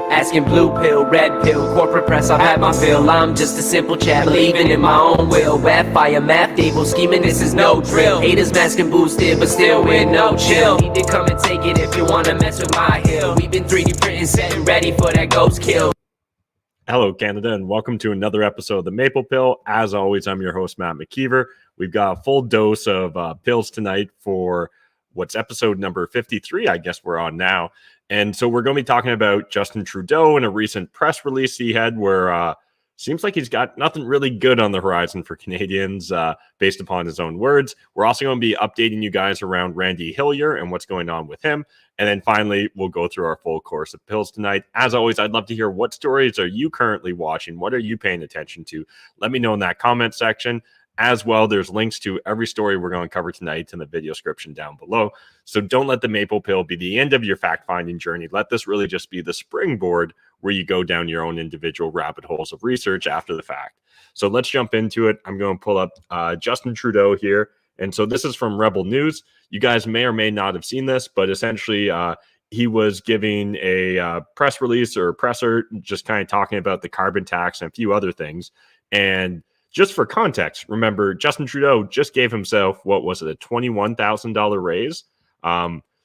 Asking blue pill, red pill, corporate press, I've had my fill. I'm just a simple chat, believing in my own will. Rap, fire, math, table, scheming, this is no drill. Haters masking boosted, but still with no chill. Need to come and take it if you wanna mess with my hill. We've been 3D printing, setting ready for that ghost kill. Hello, Canada, and welcome to another episode of The Maple Pill. As always, I'm your host, Matt McKeever. We've got a full dose of pills tonight for what's episode number 53, I guess we're on now. And so we're going to be talking about Justin Trudeau and a recent press release he had where seems like he's got nothing really good on the horizon for Canadians based upon his own words. We're also going to be updating you guys around Randy Hillier and what's going on with him. And then finally, we'll go through our full course of pills tonight. As always, I'd love to hear what stories are you currently watching? What are you paying attention to? Let me know in that comment section. As well, there's links to every story we're going to cover tonight in the video description down below. So don't let the Maple Pill be the end of your fact-finding journey. Let this really just be the springboard where you go down your own individual rabbit holes of research after the fact. So let's jump into it. I'm going to pull up Justin Trudeau here. And so this is from Rebel News. You guys may or may not have seen this, but essentially he was giving a press release or presser just kind of talking about the carbon tax and a few other things. And just for context, remember, Justin Trudeau just gave himself, what was it, a $21,000 raise?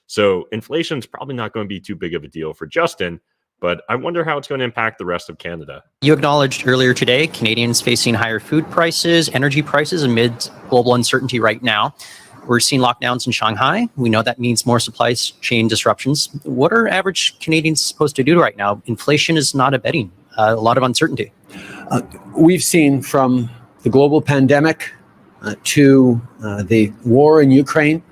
So inflation's probably not going to be too big of a deal for Justin, but I wonder how it's going to impact the rest of Canada. You acknowledged earlier today, Canadians facing higher food prices, energy prices amid global uncertainty right now. We're seeing lockdowns in Shanghai. We know that means more supply chain disruptions. What are average Canadians supposed to do right now? Inflation is not abating. A lot of uncertainty. We've seen from the global pandemic to the war in Ukraine,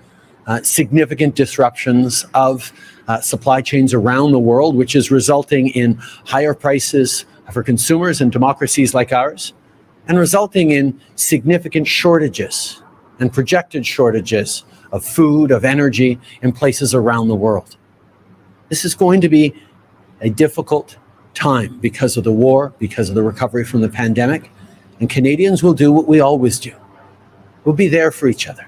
significant disruptions of supply chains around the world, which is resulting in higher prices for consumers and democracies like ours, and resulting in significant shortages and projected shortages of food, of energy in places around the world. This is going to be a difficult time because of the war, because of the recovery from the pandemic. And Canadians will do what we always do. We'll be there for each other.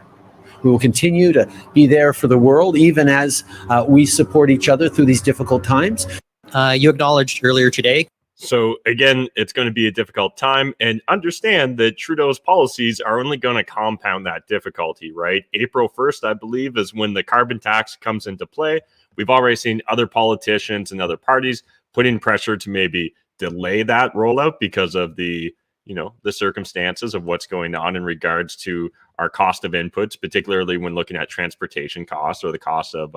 We will continue to be there for the world, even as we support each other through these difficult times. You acknowledged earlier today. So again, it's going to be a difficult time, and understand that Trudeau's policies are only going to compound that difficulty, right? April 1st, I believe, is when the carbon tax comes into play. We've already seen other politicians and other parties putting pressure to maybe delay that rollout because of the circumstances of what's going on in regards to our cost of inputs, particularly when looking at transportation costs or the cost of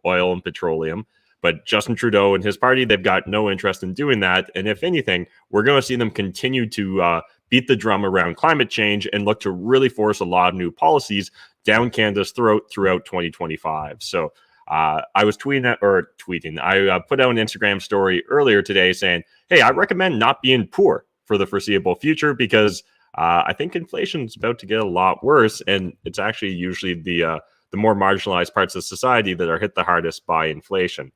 oil and petroleum. But Justin Trudeau and his party, they've got no interest in doing that. And if anything, we're going to see them continue to beat the drum around climate change and look to really force a lot of new policies down Canada's throat throughout 2025. So I was tweeting. I put out an Instagram story earlier today saying, hey, I recommend not being poor for the foreseeable future because I think inflation is about to get a lot worse, and it's actually usually the more marginalized parts of society that are hit the hardest by inflation.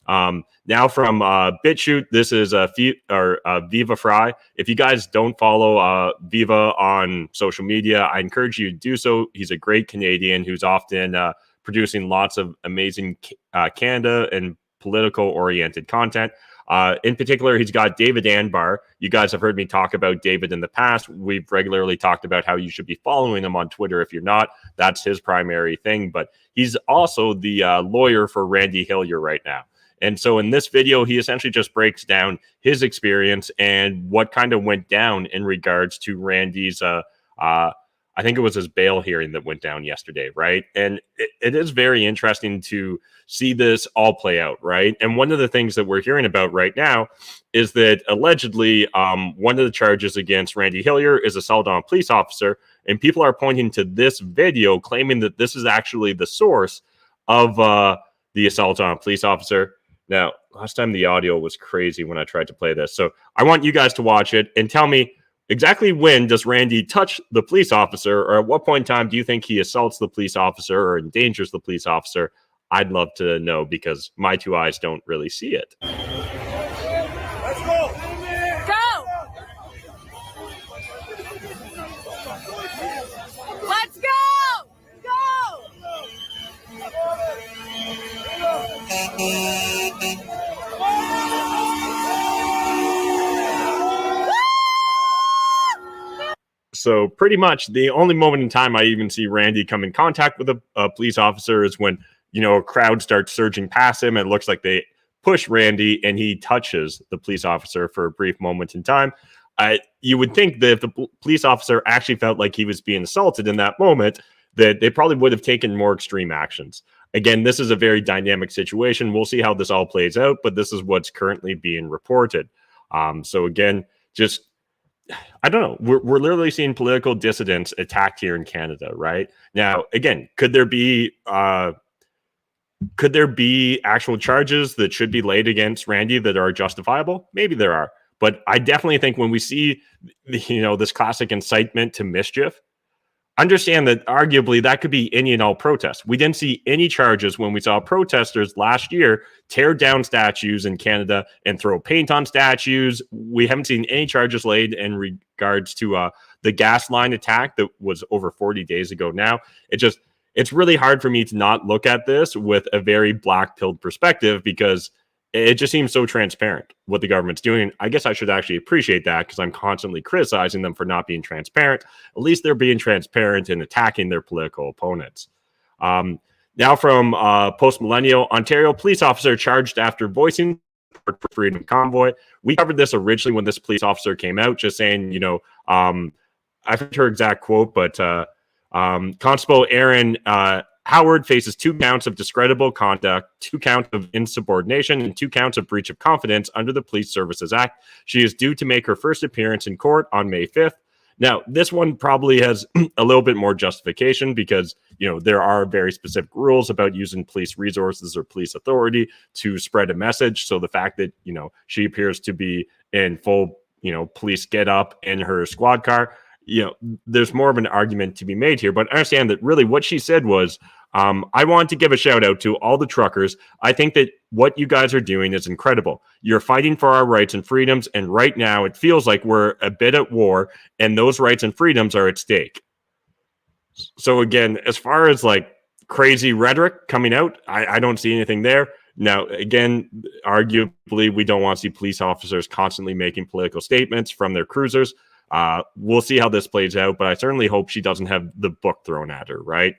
Now from BitChute, this is VivaFrei. If you guys don't follow Viva on social media, I encourage you to do so. He's a great Canadian who's often producing lots of amazing Canada and political-oriented content. In particular, he's got David Anbar. You guys have heard me talk about David in the past. We've regularly talked about how you should be following him on Twitter if you're not. That's his primary thing. But he's also the lawyer for Randy Hillier right now. And so in this video, he essentially just breaks down his experience and what kind of went down in regards to Randy's I think it was his bail hearing that went down yesterday, right? And it is very interesting to see this all play out, right? And one of the things that we're hearing about right now is that allegedly one of the charges against Randy Hillier is assault on a police officer, and people are pointing to this video claiming that this is actually the source of the assault on a police officer. Now, last time the audio was crazy when I tried to play this, so I want you guys to watch it and tell me exactly when does Randy touch the police officer, or at what point in time do you think he assaults the police officer or endangers the police officer? I'd love to know because my two eyes don't really see it. Let's go! Go! Let's go! Go! So pretty much the only moment in time I even see Randy come in contact with a police officer is when, a crowd starts surging past him and it looks like they push Randy and he touches the police officer for a brief moment in time. You would think that if the police officer actually felt like he was being assaulted in that moment, that they probably would have taken more extreme actions. Again, this is a very dynamic situation. We'll see how this all plays out, but this is what's currently being reported. So again, just, I don't know. We're literally seeing political dissidents attacked here in Canada, right? Now, again, could there be actual charges that should be laid against Randy that are justifiable? Maybe there are. But I definitely think when we see, this classic incitement to mischief, understand that arguably that could be any and all protests. We didn't see any charges when we saw protesters last year tear down statues in Canada and throw paint on statues. We haven't seen any charges laid in regards to the gas line attack that was over 40 days ago now. It's really hard for me to not look at this with a very black-pilled perspective because it just seems so transparent what the government's doing. I guess I should actually appreciate that because I'm constantly criticizing them for not being transparent. At least they're being transparent and attacking their political opponents. Now from post-millennial, Ontario police officer charged after voicing support for freedom convoy. We covered this originally when this police officer came out, just saying, I forget her exact quote, but Constable Aaron Howard faces 2 counts of discreditable conduct, 2 counts of insubordination, and 2 counts of breach of confidence under the Police Services Act. She is due to make her first appearance in court on May 5th. Now, this one probably has a little bit more justification because, there are very specific rules about using police resources or police authority to spread a message. So the fact that, she appears to be in full, police get up in her squad car, there's more of an argument to be made here, but understand that really what she said was, I want to give a shout out to all the truckers. I think that what you guys are doing is incredible. You're fighting for our rights and freedoms. And right now it feels like we're a bit at war and those rights and freedoms are at stake. So again, as far as like crazy rhetoric coming out, I don't see anything there. Now, again, arguably, we don't want to see police officers constantly making political statements from their cruisers. We'll see how this plays out, but I certainly hope she doesn't have the book thrown at her, right?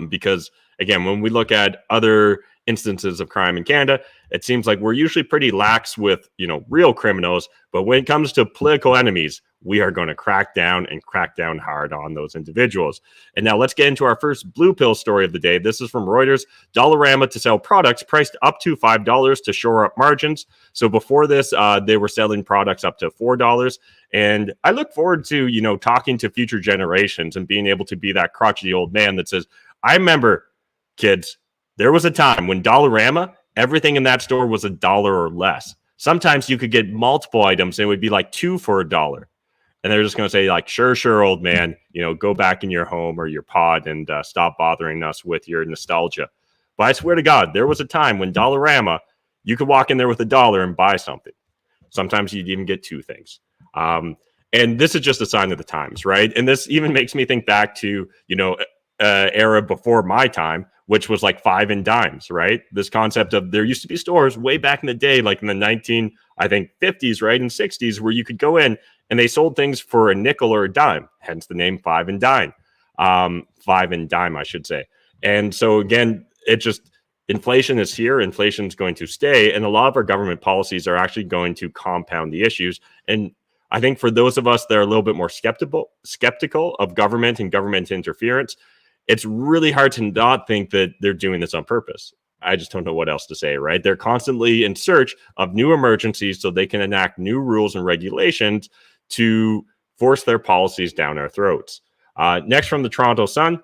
Because, again, when we look at other instances of crime in Canada, it seems like we're usually pretty lax with, real criminals. But when it comes to political enemies, we are going to crack down hard on those individuals. And now let's get into our first blue pill story of the day. This is from Reuters. Dollarama to sell products priced up to $5 to shore up margins. So before this, they were selling products up to $4. And I look forward to, talking to future generations and being able to be that crotchety old man that says, I remember, kids, there was a time when Dollarama, everything in that store was $1 or less. Sometimes you could get multiple items and it would be like 2 for $1. And they're just going to say like, sure, old man, go back in your home or your pod and stop bothering us with your nostalgia. But I swear to God, there was a time when Dollarama, you could walk in there with $1 and buy something. Sometimes you'd even get 2 things. And this is just a sign of the times, right? And this even makes me think back to, era before my time, which was like 5 and dimes, right? This concept of there used to be stores way back in the day, like in the 50s, right? And 60s, where you could go in and they sold things for a nickel or a dime, hence the name 5 and dime. 5 and dime, I should say. And so again, inflation is here, inflation is going to stay, and a lot of our government policies are actually going to compound the issues. And I think for those of us that are a little bit more skeptical of government and government interference, it's really hard to not think that they're doing this on purpose. I just don't know what else to say, right? They're constantly in search of new emergencies so they can enact new rules and regulations to force their policies down our throats. Next from the Toronto Sun,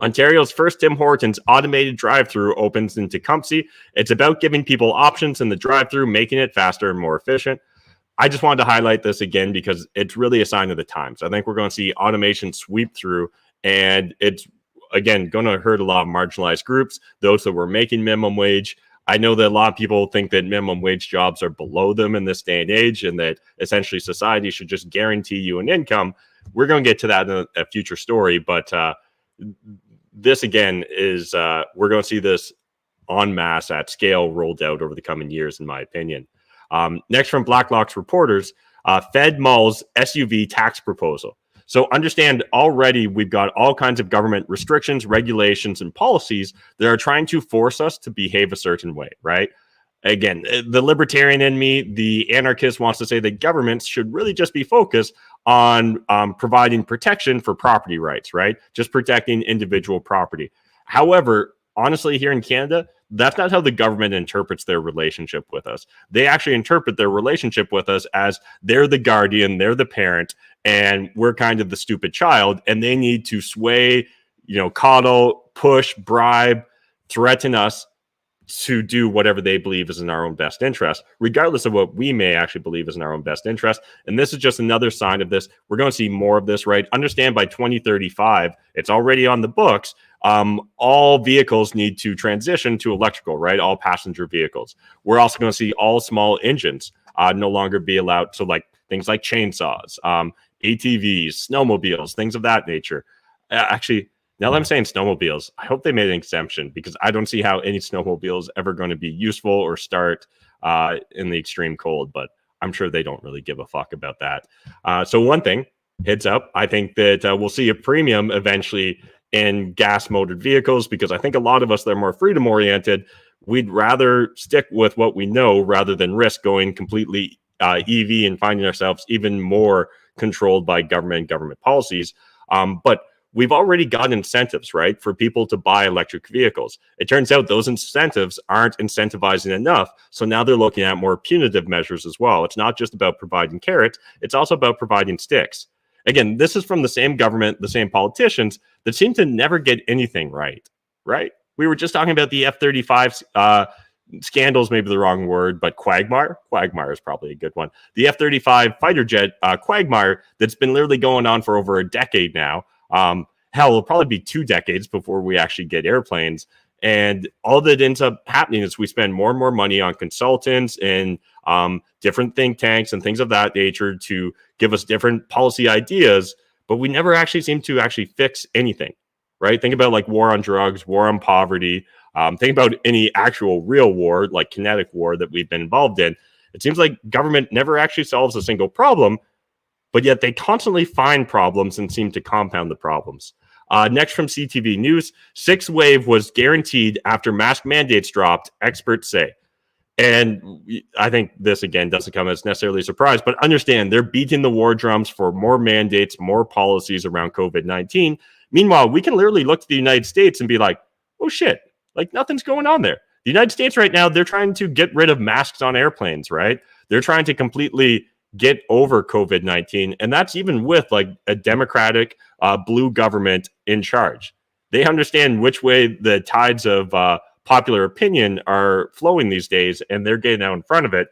Ontario's first Tim Hortons automated drive-thru opens in Tecumseh. It's about giving people options in the drive-thru, making it faster and more efficient. I just wanted to highlight this again because it's really a sign of the times. I think we're going to see automation sweep through, and it's, again, going to hurt a lot of marginalized groups, those that were making minimum wage. I know that a lot of people think that minimum wage jobs are below them in this day and age, and that essentially society should just guarantee you an income. We're going to get to that in a future story, but this, again, is we're going to see this en masse at scale rolled out over the coming years, in my opinion. Next from Blacklock's reporters, Fed mulls SUV tax proposal. So understand already we've got all kinds of government restrictions, regulations, and policies that are trying to force us to behave a certain way, right? Again, the libertarian in me, the anarchist, wants to say that governments should really just be focused on providing protection for property rights, right? Just protecting individual property. However, honestly, here in Canada, that's not how the government interprets their relationship with us. They actually interpret their relationship with us as they're the guardian, they're the parent, and we're kind of the stupid child, and they need to sway, coddle, push, bribe, threaten us to do whatever they believe is in our own best interest, regardless of what we may actually believe is in our own best interest. And this is just another sign of this. We're going to see more of this, right? Understand by 2035, it's already on the books. All vehicles need to transition to electrical, right? All passenger vehicles. We're also going to see all small engines no longer be allowed. So like things like chainsaws, ATVs, snowmobiles, things of that nature. Actually, now that I'm saying snowmobiles, I hope they made an exemption, because I don't see how any snowmobile is ever going to be useful or start in the extreme cold, but I'm sure they don't really give a fuck about that. So one thing, heads up, I think that we'll see a premium eventually in gas-motored vehicles, because I think a lot of us that are more freedom-oriented, we'd rather stick with what we know rather than risk going completely EV and finding ourselves even more controlled by government policies. But we've already got incentives, right, for people to buy electric vehicles. It turns out those incentives aren't incentivizing enough. So now they're looking at more punitive measures as well. It's not just about providing carrots. It's also about providing sticks. Again, this is from the same government, the same politicians that seem to never get anything right? We were just talking about the F-35 scandals, maybe the wrong word, but quagmire is probably a good one. The F-35 fighter jet quagmire that's been literally going on for over a decade now. Hell, it'll probably be 2 decades before we actually get airplanes. And all that ends up happening is we spend more and more money on consultants and different think tanks and things of that nature to give us different policy ideas, but we never actually seem to actually fix anything, right? Think about like war on drugs, war on poverty. Think about any actual real war, like kinetic war that we've been involved in. It seems like government never actually solves a single problem, but yet they constantly find problems and seem to compound the problems. Next from CTV News, 6th wave was guaranteed after mask mandates dropped, experts say. And I think this, again, doesn't come as necessarily a surprise, but understand they're beating the war drums for more mandates, more policies around COVID-19. Meanwhile, we can literally look to the United States and be like, oh shit, like nothing's going on there. The United States right now, they're trying to get rid of masks on airplanes, right? They're trying to completely get over COVID-19. And that's even with like a Democratic blue government in charge. They understand which way the tides of popular opinion are flowing these days, and they're getting out in front of it.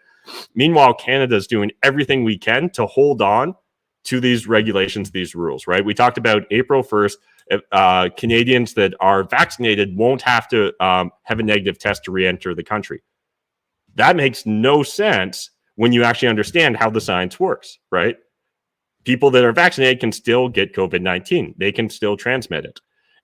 Meanwhile, Canada's doing everything we can to hold on to these regulations, these rules, right? We talked about April 1st, Canadians that are vaccinated won't have to have a negative test to re-enter the country. That makes no sense when you actually understand how the science works, right? People that are vaccinated can still get COVID-19. They can still transmit it.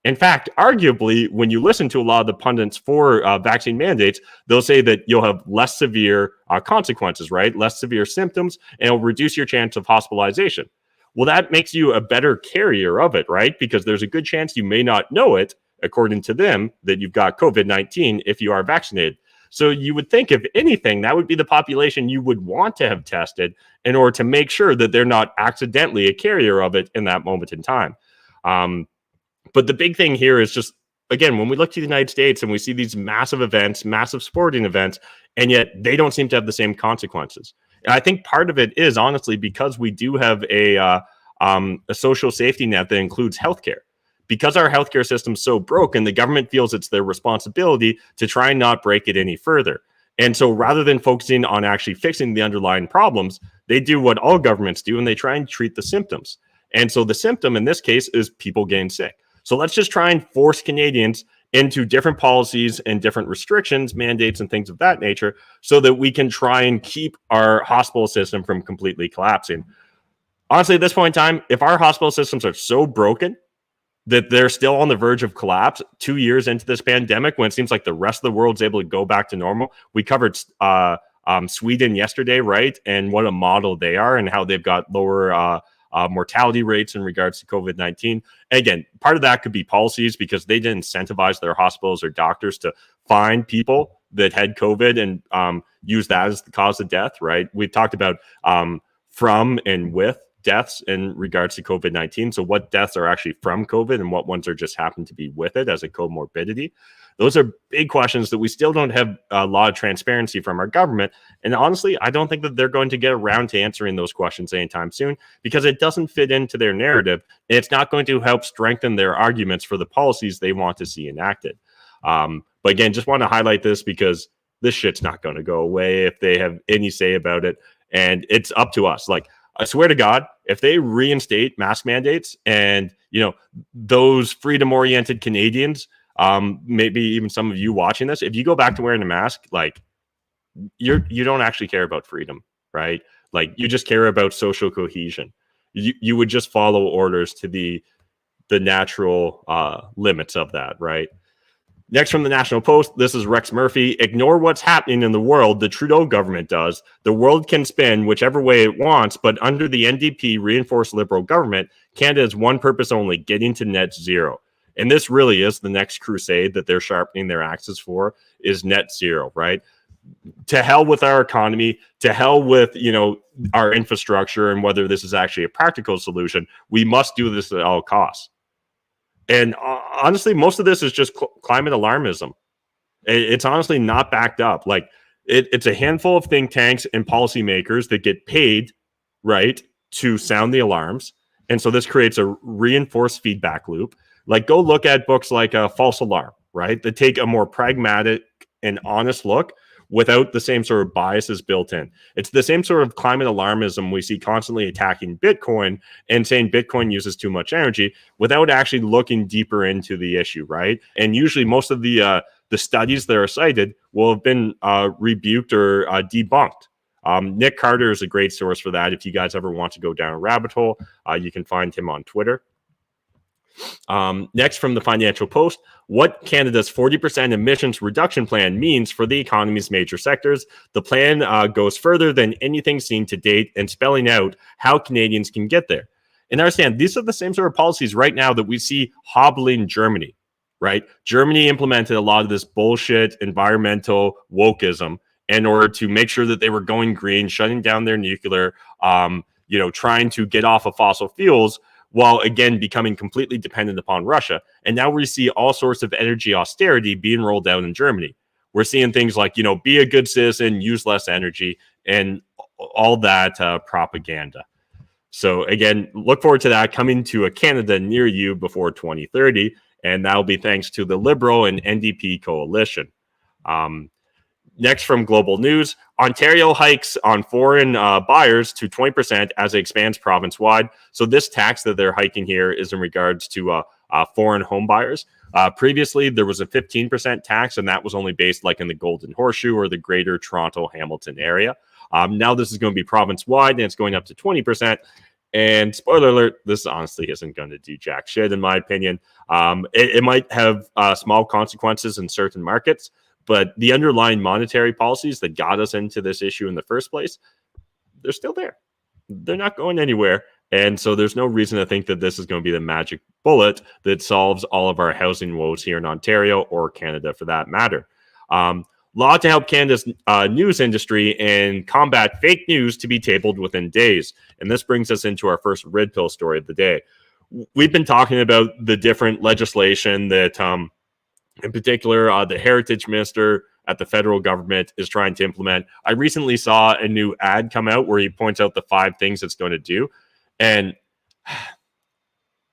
In fact, arguably, when you listen to a lot of the pundits for vaccine mandates, they'll say that you'll have less severe consequences, right? Less severe symptoms, and it'll reduce your chance of hospitalization. Well, that makes you a better carrier of it, right? Because there's a good chance you may not know it, according to them, that you've got COVID-19 if you are vaccinated. So you would think, if anything, that would be the population you would want to have tested in order to make sure that they're not accidentally a carrier of it in that moment in time. But the big thing here is just, again, when we look to the United States and we see these massive events, massive sporting events, and yet they don't seem to have the same consequences. And I think part of it is honestly because we do have a social safety net that includes healthcare. Because our healthcare system's so broken, the government feels it's their responsibility to try and not break it any further. And so rather than focusing on actually fixing the underlying problems, they do what all governments do, and they try and treat the symptoms. And so the symptom in this case is people getting sick. So let's just try and force Canadians into different policies and different restrictions, mandates, and things of that nature so that we can try and keep our hospital system from completely collapsing. Honestly, at this point in time, if our hospital systems are so broken that they're still on the verge of collapse 2 years into this pandemic, when it seems like the rest of the world's able to go back to normal. We covered Sweden yesterday, right? And what a model they are and how they've got lower mortality rates in regards to COVID-19. Again, part of that could be policies because they didn't incentivize their hospitals or doctors to find people that had COVID and use that as the cause of death, right? We've talked about from and with deaths in regards to COVID-19. So what deaths are actually from COVID and what ones are just happen to be with it as a comorbidity? Those are big questions that we still don't have a lot of transparency from our government. And honestly, I don't think that they're going to get around to answering those questions anytime soon because it doesn't fit into their narrative. And it's not going to help strengthen their arguments for the policies they want to see enacted. But again, just want to highlight this because this shit's not going to go away if they have any say about it. And it's up to us. Like, I swear to God, if they reinstate mask mandates and, you know, those freedom-oriented Canadians, maybe even some of you watching this, if you go back to wearing a mask, like you don't actually care about freedom, right? Like you just care about social cohesion. You would just follow orders to the natural limits of that, right? Next from the National Post, this is Rex Murphy. Ignore what's happening in the world. The Trudeau government does. The world can spin whichever way it wants, but under the NDP reinforced Liberal government, Canada has one purpose only, getting to net zero. And this really is the next crusade that they're sharpening their axes for, is net zero, right? To hell with our economy, to hell with, you know, our infrastructure and whether this is actually a practical solution. We must do this at all costs. And honestly, most of this is just climate alarmism. It's honestly not backed up. Like it's a handful of think tanks and policymakers that get paid, right, to sound the alarms. And so this creates a reinforced feedback loop. Like go look at books like False Alarm, right, that take a more pragmatic and honest look without the same sort of biases built in. It's the same sort of climate alarmism we see constantly attacking Bitcoin and saying Bitcoin uses too much energy without actually looking deeper into the issue, right? And usually most of the studies that are cited will have been rebuked or debunked. Nick Carter is a great source for that. If you guys ever want to go down a rabbit hole, you can find him on Twitter. Next from the Financial Post, what Canada's 40% emissions reduction plan means for the economy's major sectors. The plan goes further than anything seen to date and spelling out how Canadians can get there. And understand, these are the same sort of policies right now that we see hobbling Germany, right? Germany implemented a lot of this bullshit environmental wokeism in order to make sure that they were going green, shutting down their nuclear, trying to get off of fossil fuels, while again becoming completely dependent upon Russia. And now we see all sorts of energy austerity being rolled out in Germany. We're seeing things like, be a good citizen, use less energy, and all that propaganda. So again, look forward to that coming to a Canada near you before 2030. And that'll be thanks to the Liberal and NDP coalition. Next from Global News, Ontario hikes on foreign buyers to 20% as it expands province-wide. So this tax that they're hiking here is in regards to foreign home buyers. Previously, there was a 15% tax, and that was only based like in the Golden Horseshoe or the greater Toronto-Hamilton area. Now this is going to be province-wide, and it's going up to 20%. And spoiler alert, this honestly isn't going to do jack shit, in my opinion. It might have small consequences in certain markets, but the underlying monetary policies that got us into this issue in the first place, they're still there. They're not going anywhere. And so there's no reason to think that this is going to be the magic bullet that solves all of our housing woes here in Ontario or Canada for that matter. Law to help Canada's news industry and combat fake news to be tabled within days. And this brings us into our first red pill story of the day. We've been talking about the different legislation that in particular, the Heritage Minister at the federal government is trying to implement. I recently saw a new ad come out where he points out the 5 things it's going to do. And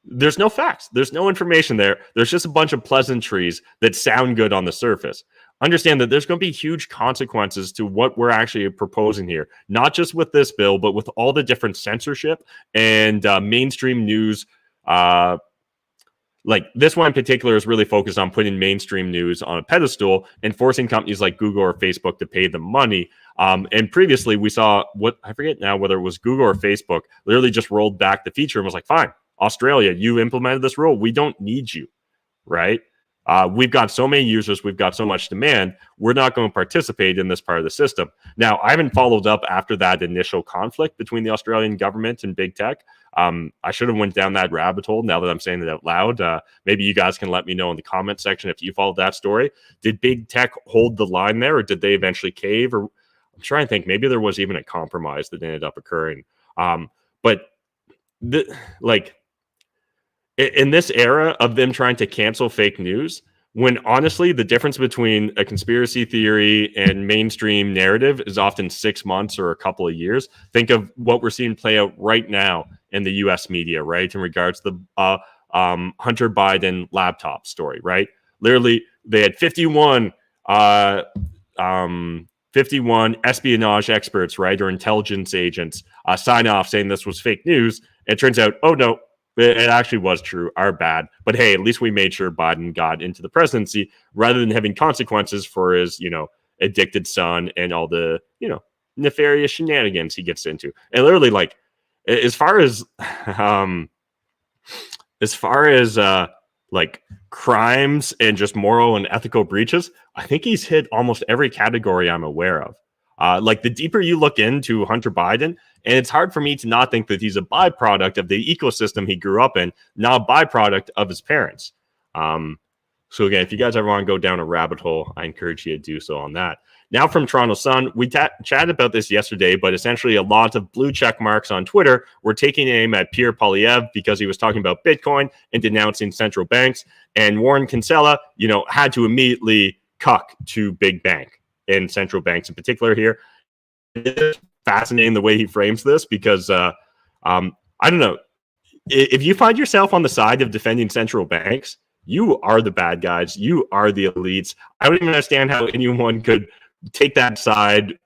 there's no facts. There's no information there. There's just a bunch of pleasantries that sound good on the surface. Understand that there's going to be huge consequences to what we're actually proposing here, not just with this bill, but with all the different censorship and mainstream news. Like this one in particular is really focused on putting mainstream news on a pedestal and forcing companies like Google or Facebook to pay them money. And previously we saw I forget now whether it was Google or Facebook, literally just rolled back the feature and was like, fine, Australia, you implemented this rule. We don't need you, right? We've got so many users, we've got so much demand, we're not going to participate in this part of the system. Now, I haven't followed up after that initial conflict between the Australian government and big tech. I should have went down that rabbit hole now that I'm saying it out loud. Maybe you guys can let me know in the comment section if you followed that story. Did big tech hold the line there, or did they eventually cave? Or I'm trying to think, maybe there was even a compromise that ended up occurring. But in this era of them trying to cancel fake news, when honestly the difference between a conspiracy theory and mainstream narrative is often 6 months or a couple of years. Think of what we're seeing play out right now in the US media, right? In regards to the Hunter Biden laptop story, right? Literally, they had 51 espionage experts, right? Or intelligence agents sign off saying this was fake news. It turns out, oh no, it actually was true. Our bad. But hey, at least we made sure Biden got into the presidency rather than having consequences for his, addicted son and all the, nefarious shenanigans he gets into. And literally, as far as crimes and just moral and ethical breaches, I think he's hit almost every category I'm aware of. The deeper you look into Hunter Biden, and it's hard for me to not think that he's a byproduct of the ecosystem he grew up in, not a byproduct of his parents. So again, if you guys ever want to go down a rabbit hole, I encourage you to do so on that. Now from Toronto Sun, we chatted about this yesterday, but essentially a lot of blue check marks on Twitter were taking aim at Pierre Poilievre because he was talking about Bitcoin and denouncing central banks. And Warren Kinsella, had to immediately cuck to big bank and central banks in particular here. It is fascinating the way he frames this because, I don't know, if you find yourself on the side of defending central banks, you are the bad guys. You are the elites. I don't even understand how anyone could take that side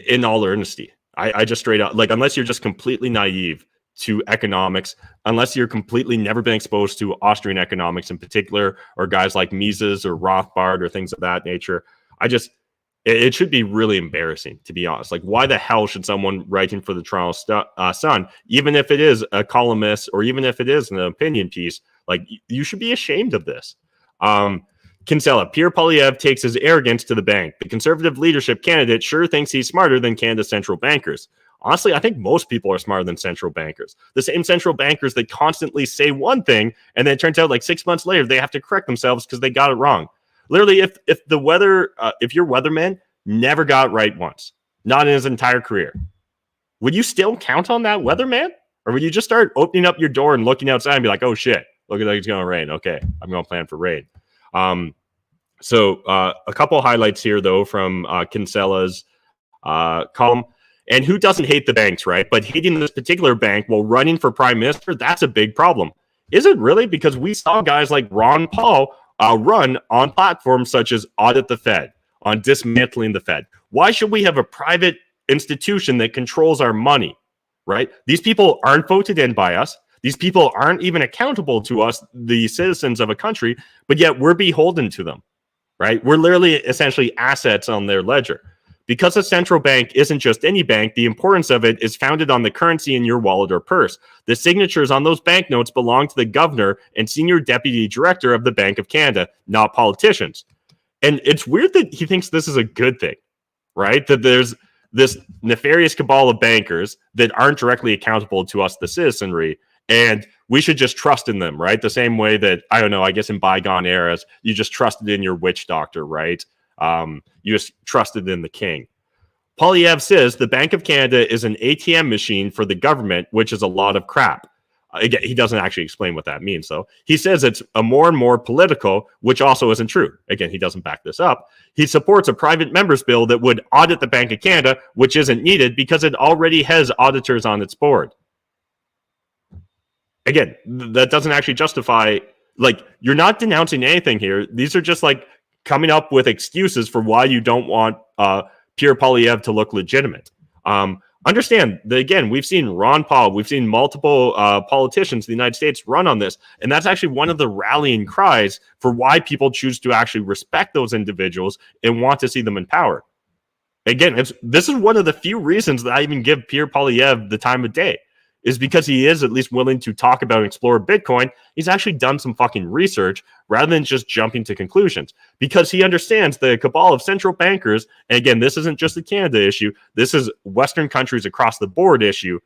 in all earnesty. I just straight up, unless you're just completely naive to economics, unless you're completely never been exposed to Austrian economics in particular, or guys like Mises or Rothbard or things of that nature, it should be really embarrassing, to be honest. Why the hell should someone writing for the Toronto Sun, even if it is a columnist or even if it is an opinion piece, you should be ashamed of this. Kinsella, Pierre Poilievre takes his arrogance to the bank. The Conservative leadership candidate sure thinks he's smarter than Canada's central bankers. Honestly, I think most people are smarter than central bankers. The same central bankers that constantly say one thing, and then it turns out 6 months later, they have to correct themselves because they got it wrong. Literally, if your weatherman never got it right once, not in his entire career, would you still count on that weatherman? Or would you just start opening up your door and looking outside and be like, oh shit, look like it's going to rain. Okay, I'm going to plan for rain. So a couple highlights here, though, from Kinsella's column. And who doesn't hate the banks, right? But hating this particular bank while running for prime minister, that's a big problem. Is it really? Because we saw guys like Ron Paul run on platforms such as Audit the Fed, on dismantling the Fed. Why should we have a private institution that controls our money, right? These people aren't voted in by us. These people aren't even accountable to us, the citizens of a country, but yet we're beholden to them, right? We're literally essentially assets on their ledger. Because a central bank isn't just any bank, the importance of it is founded on the currency in your wallet or purse. The signatures on those banknotes belong to the governor and senior deputy director of the Bank of Canada, not politicians. And it's weird that he thinks this is a good thing, right? That there's this nefarious cabal of bankers that aren't directly accountable to us, the citizenry, and we should just trust in them, right? The same way that, I don't know, I guess in bygone eras, you just trusted in your witch doctor, right? You just trusted in the king. Poilievre says the Bank of Canada is an ATM machine for the government, which is a lot of crap. Again, he doesn't actually explain what that means, though. He says it's a more and more political, which also isn't true. Again, he doesn't back this up. He supports a private member's bill that would audit the Bank of Canada, which isn't needed because it already has auditors on its board. Again, that doesn't actually justify, you're not denouncing anything here. These are just coming up with excuses for why you don't want Pierre Poilievre to look legitimate. Understand that, again, we've seen Ron Paul, we've seen multiple politicians in the United States run on this, and that's actually one of the rallying cries for why people choose to actually respect those individuals and want to see them in power. Again, this is one of the few reasons that I even give Pierre Poilievre the time of day, is because he is at least willing to talk about and explore Bitcoin. He's actually done some fucking research rather than just jumping to conclusions, because he understands the cabal of central bankers. And again, this isn't just a Canada issue. This is Western countries across the board issue.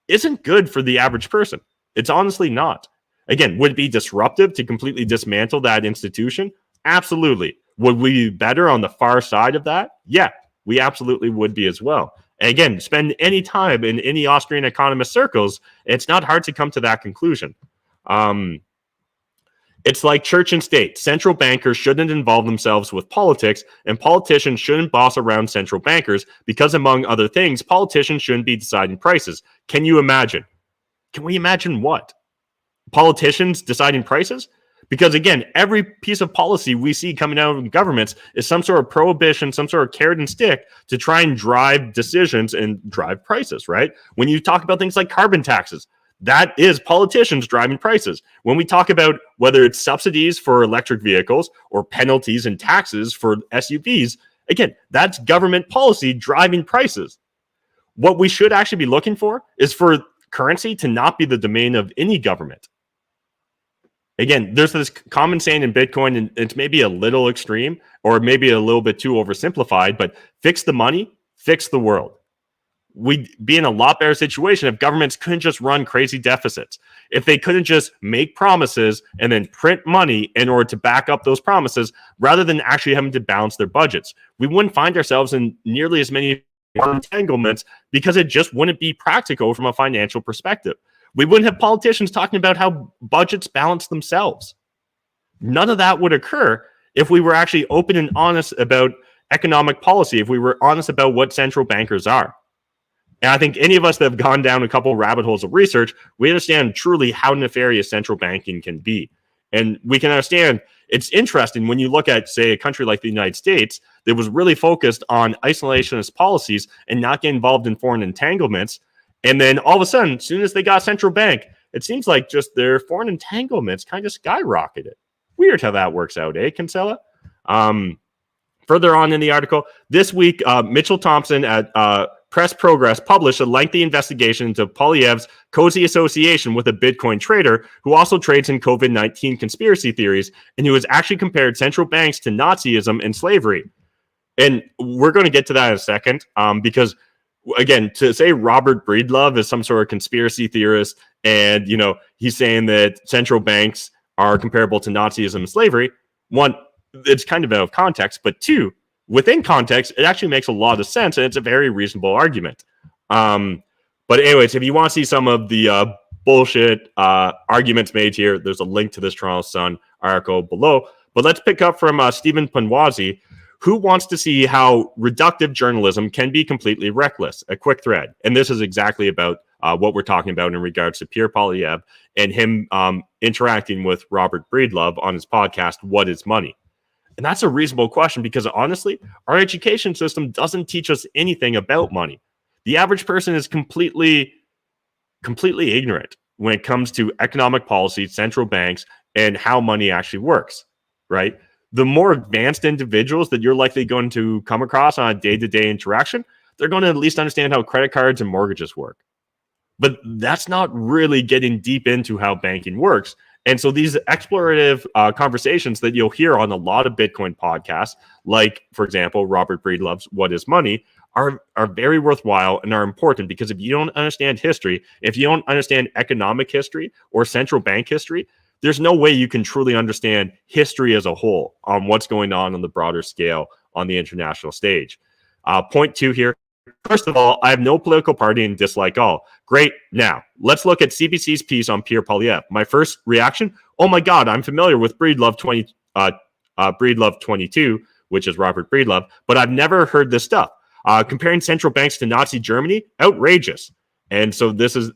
Isn't good for the average person. It's honestly not. Again, would it be disruptive to completely dismantle that institution? Absolutely. Would we be better on the far side of that? Yeah, we absolutely would be as well. And again, spend any time in any Austrian economist circles, it's not hard to come to that conclusion. It's like church and state. Central bankers shouldn't involve themselves with politics, and politicians shouldn't boss around central bankers because, among other things, politicians shouldn't be deciding prices. Can you imagine? Can we imagine what? Politicians deciding prices? Because again, every piece of policy we see coming out of governments is some sort of prohibition, some sort of carrot and stick to try and drive decisions and drive prices, right? When you talk about things like carbon taxes, that is politicians driving prices. When we talk about whether it's subsidies for electric vehicles or penalties and taxes for SUVs, again, that's government policy driving prices. What we should actually be looking for is for currency to not be the domain of any government. Again, there's this common saying in Bitcoin, and it's maybe a little extreme or maybe a little bit too oversimplified, but fix the money, fix the world. We'd be in a lot better situation if governments couldn't just run crazy deficits. If they couldn't just make promises and then print money in order to back up those promises, rather than actually having to balance their budgets. We wouldn't find ourselves in nearly as many entanglements because it just wouldn't be practical from a financial perspective. We wouldn't have politicians talking about how budgets balance themselves. None of that would occur if we were actually open and honest about economic policy, if we were honest about what central bankers are. And I think any of us that have gone down a couple rabbit holes of research, we understand truly how nefarious central banking can be. And we can understand it's interesting when you look at, say, a country like the United States that was really focused on isolationist policies and not get involved in foreign entanglements. And then all of a sudden, as soon as they got central bank, it seems like just their foreign entanglements kind of skyrocketed. Weird how that works out, eh, Kinsella? Further on in the article, this week, Mitchell Thompson at Press Progress published a lengthy investigation into Poilievre's cozy association with a Bitcoin trader who also trades in COVID-19 conspiracy theories and who has actually compared central banks to Nazism and slavery. And we're going to get to that in a second, because again, to say Robert Breedlove is some sort of conspiracy theorist and, you know, he's saying that central banks are comparable to Nazism and slavery, one, it's kind of out of context, but two, within context, it actually makes a lot of sense and it's a very reasonable argument. But anyways, if you want to see some of the bullshit arguments made here, there's a link to this Toronto Sun article below. But let's pick up from Stephen Panwazi, who wants to see how reductive journalism can be completely reckless. A quick thread. And this is exactly about what we're talking about in regards to Pierre Poilievre and him interacting with Robert Breedlove on his podcast, What is Money? And that's a reasonable question because honestly, our education system doesn't teach us anything about money. The average person is completely ignorant when it comes to economic policy, central banks, and how money actually works, right? The more advanced individuals that you're likely going to come across on a day-to-day interaction, they're going to at least understand how credit cards and mortgages work. But that's not really getting deep into how banking works. And so these explorative conversations that you'll hear on a lot of Bitcoin podcasts, like, for example, Robert Breedlove's What is Money, are very worthwhile and are important because if you don't understand history, if you don't understand economic history or central bank history, there's no way you can truly understand history as a whole on what's going on the broader scale on the international stage. Point two here. First of all, I have no political party and dislike all. Great. Now, let's look at CBC's piece on Pierre Poilievre. My first reaction, oh my God, I'm familiar with Breedlove 22, which is Robert Breedlove, but I've never heard this stuff. Comparing central banks to Nazi Germany, outrageous. And so this is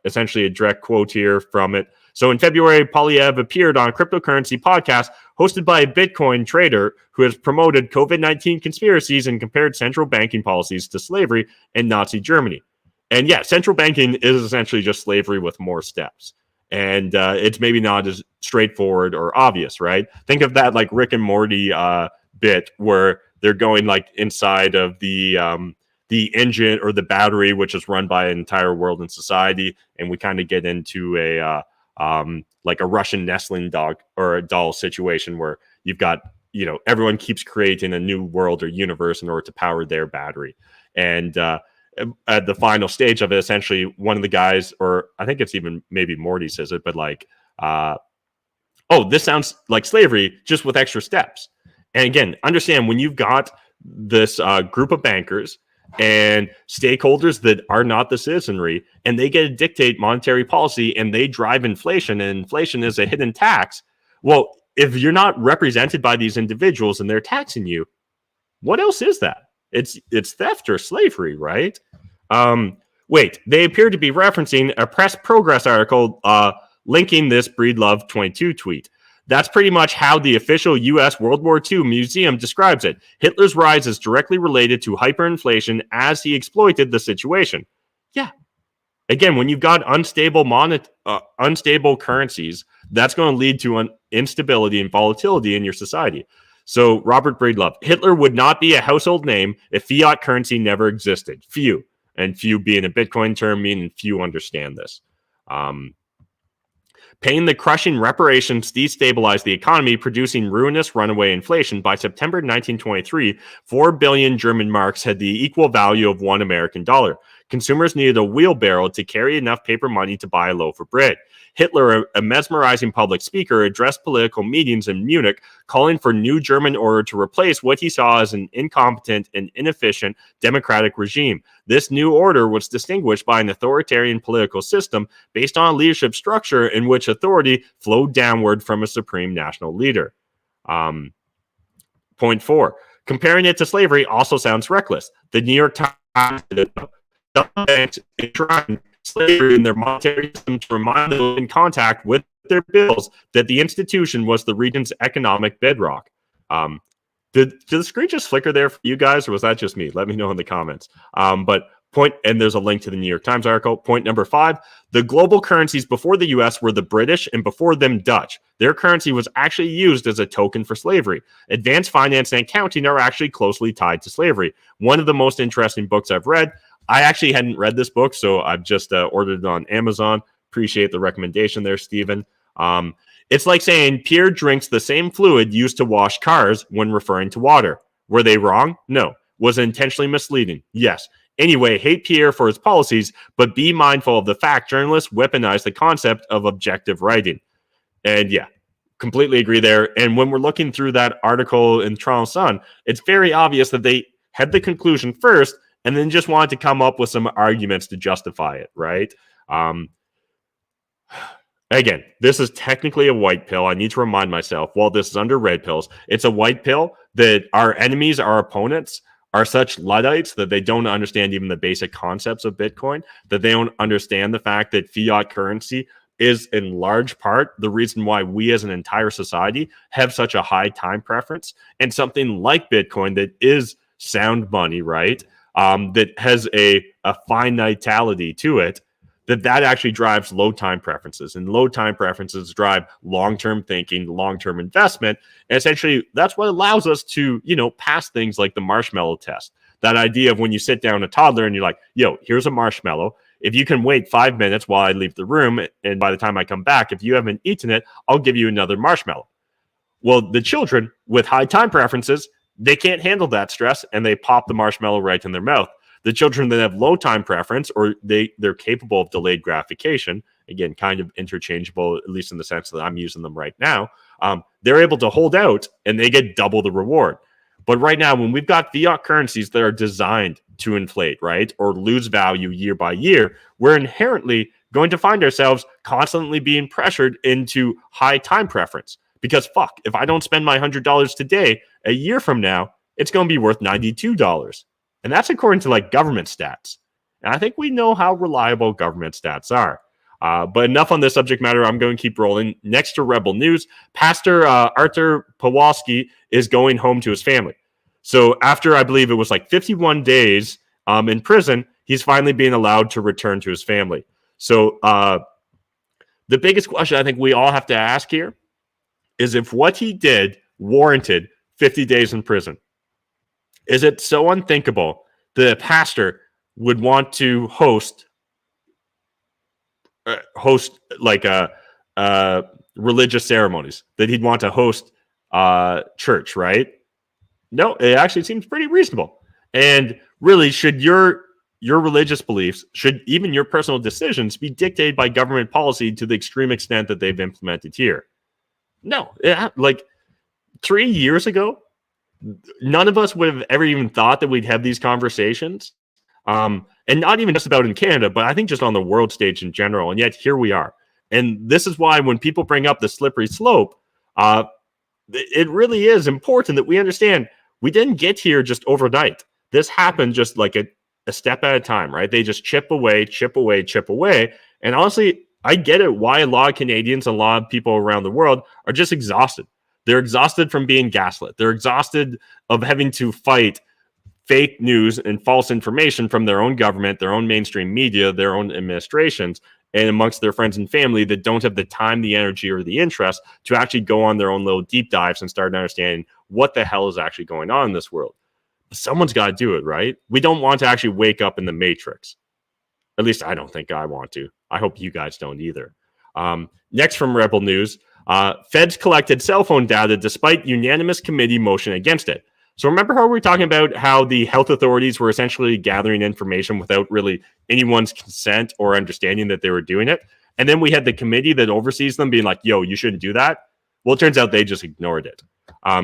essentially a direct quote here from it. So in February, Poilievre appeared on a cryptocurrency podcast hosted by a Bitcoin trader who has promoted COVID-19 conspiracies and compared central banking policies to slavery and Nazi Germany. And yeah, central banking is essentially just slavery with more steps. And it's maybe not as straightforward or obvious, right? Think of that like Rick and Morty bit where they're going like inside of the the engine or the battery, which is run by an entire world and society, and we kind of get into a like a Russian nestling dog or a doll situation where you've got, you know, everyone keeps creating a new world or universe in order to power their battery. And at the final stage of it, essentially one of the guys, or I think it's even maybe Morty says it, but like, oh, this sounds like slavery just with extra steps. And again, understand when you've got this group of bankers and stakeholders that are not the citizenry, and they get to dictate monetary policy and they drive inflation, and inflation is a hidden tax. Well, if you're not represented by these individuals and they're taxing you, what else is that? It's theft or slavery, right? Wait, they appear to be referencing a Press Progress article linking this Breedlove 22 tweet. That's pretty much how the official U.S. World War II museum describes it. Hitler's rise is directly related to hyperinflation as he exploited the situation. Yeah. Again, when you've got unstable currencies, that's going to lead to instability and volatility in your society. So, Robert Breedlove, Hitler would not be a household name if fiat currency never existed. Few. And few being a Bitcoin term, meaning few understand this. Paying the crushing reparations destabilized the economy, producing ruinous runaway inflation. By September 1923, 4 billion German marks had the equal value of $1 American dollar. Consumers needed a wheelbarrow to carry enough paper money to buy a loaf of bread. Hitler, a mesmerizing public speaker, addressed political meetings in Munich, calling for new German order to replace what he saw as an incompetent and inefficient democratic regime. This new order was distinguished by an authoritarian political system based on a leadership structure in which authority flowed downward from a supreme national leader. Point 4. Comparing it to slavery also sounds reckless. The New York Times banks enshrined slavery in their monetary system to remind those in contact with their bills that the institution was the region's economic bedrock. Did the screen just flicker there for you guys, or was that just me? Let me know in the comments. And there's a link to the New York Times article. Point number 5, the global currencies before the U.S. were the British and before them Dutch. Their currency was actually used as a token for slavery. Advanced finance and accounting are actually closely tied to slavery. One of the most interesting books I've read. I actually hadn't read this book, so I've just ordered it on Amazon. Appreciate the recommendation there, Stephen. It's like saying Pierre drinks the same fluid used to wash cars when referring to water. Were they wrong? No. Was it intentionally misleading? Yes. Anyway, hate Pierre for his policies, but be mindful of the fact journalists weaponize the concept of objective writing. And yeah, completely agree there. And when we're looking through that article in Toronto Sun, it's very obvious that they had the conclusion first and then just wanted to come up with some arguments to justify it, right? Again, this is technically a white pill. I need to remind myself, while this is under red pills, it's a white pill that our enemies, our opponents, are such Luddites that they don't understand even the basic concepts of Bitcoin, that they don't understand the fact that fiat currency is in large part the reason why we as an entire society have such a high time preference, and something like Bitcoin that is sound money, right? That has a finality to it, that actually drives low time preferences, and low time preferences drive long-term thinking, long-term investment. And essentially that's what allows us to, pass things like the marshmallow test. That idea of when you sit down a toddler and you're like, yo, here's a marshmallow. If you can wait 5 minutes while I leave the room, and by the time I come back, if you haven't eaten it, I'll give you another marshmallow. Well, the children with high time preferences, they can't handle that stress, and they pop the marshmallow right in their mouth. The children that have low time preference, or they're capable of delayed gratification, again, kind of interchangeable, at least in the sense that I'm using them right now, they're able to hold out and they get double the reward. But right now, when we've got fiat currencies that are designed to inflate, right, or lose value year by year, we're inherently going to find ourselves constantly being pressured into high time preference. Because if I don't spend my $100 today, a year from now, it's going to be worth $92. And that's according to government stats. And I think we know how reliable government stats are. But enough on this subject matter. I'm going to keep rolling. Next to Rebel News, Pastor Arthur Pawlowski is going home to his family. So after, I believe it was 51 days in prison, he's finally being allowed to return to his family. So the biggest question I think we all have to ask here is if what he did warranted 50 days in prison. Is it so unthinkable the pastor would want to host like religious ceremonies, that he'd want to host church, right? No, it actually seems pretty reasonable. And really, should your religious beliefs, should even your personal decisions be dictated by government policy to the extreme extent that they've implemented here? No. Like 3 years ago, none of us would have ever even thought that we'd have these conversations. And not even just about in Canada, but I think just on the world stage in general. And yet here we are. And this is why when people bring up the slippery slope, it really is important that we understand we didn't get here just overnight. This happened just like a step at a time, right? They just chip away, chip away, chip away. And honestly, I get it why a lot of Canadians and a lot of people around the world are just exhausted. They're exhausted from being gaslit. They're exhausted of having to fight fake news and false information from their own government, their own mainstream media, their own administrations, and amongst their friends and family that don't have the time, the energy, or the interest to actually go on their own little deep dives and start understanding what the hell is actually going on in this world. Someone's got to do it, right? We don't want to actually wake up in the matrix. At least I don't think I want to. I hope you guys don't either. Next from Rebel News, feds collected cell phone data despite unanimous committee motion against it. So remember how we were talking about how the health authorities were essentially gathering information without really anyone's consent or understanding that they were doing it? And then we had the committee that oversees them being like, yo, you shouldn't do that. Well, it turns out they just ignored it.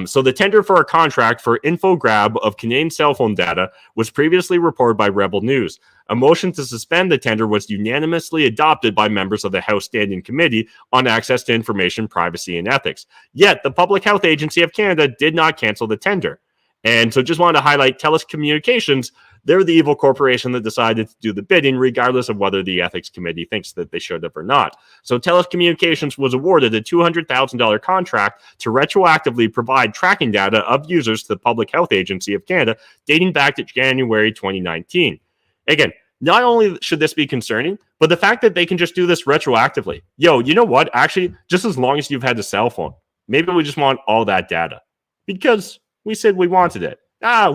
So the tender for a contract for info grab of Canadian cell phone data was previously reported by Rebel News. A motion to suspend the tender was unanimously adopted by members of the House Standing Committee on Access to Information, Privacy and Ethics. Yet the Public Health Agency of Canada did not cancel the tender. And so just wanted to highlight TELUS Communications. They're the evil corporation that decided to do the bidding, regardless of whether the ethics committee thinks that they should have or not. So TELUS Communications was awarded a $200,000 contract to retroactively provide tracking data of users to the Public Health Agency of Canada, dating back to January 2019. Again, not only should this be concerning, but the fact that they can just do this retroactively. Yo, you know what? Actually, just as long as you've had the cell phone, maybe we just want all that data. Because we said we wanted it.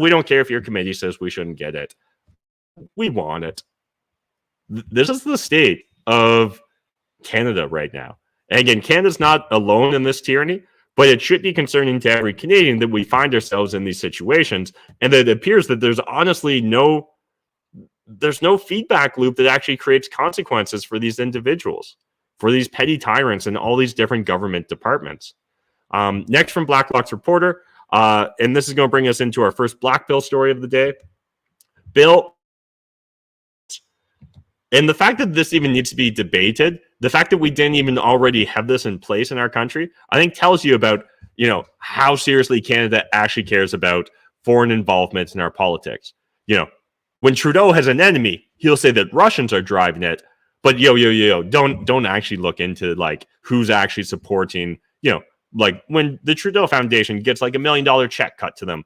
We don't care if your committee says we shouldn't get it. We want it. This is the state of Canada right now. And again, Canada's not alone in this tyranny, but it should be concerning to every Canadian that we find ourselves in these situations, and that it appears that there's honestly no feedback loop that actually creates consequences for these individuals, for these petty tyrants in all these different government departments. Next from Blacklock's reporter, and this is going to bring us into our first Black Bill story of the day. Bill, and the fact that this even needs to be debated, the fact that we didn't even already have this in place in our country, I think tells you about, how seriously Canada actually cares about foreign involvement in our politics. When Trudeau has an enemy, he'll say that Russians are driving it, but don't actually look into like who's actually supporting, like when the Trudeau Foundation gets like $1 million check cut to them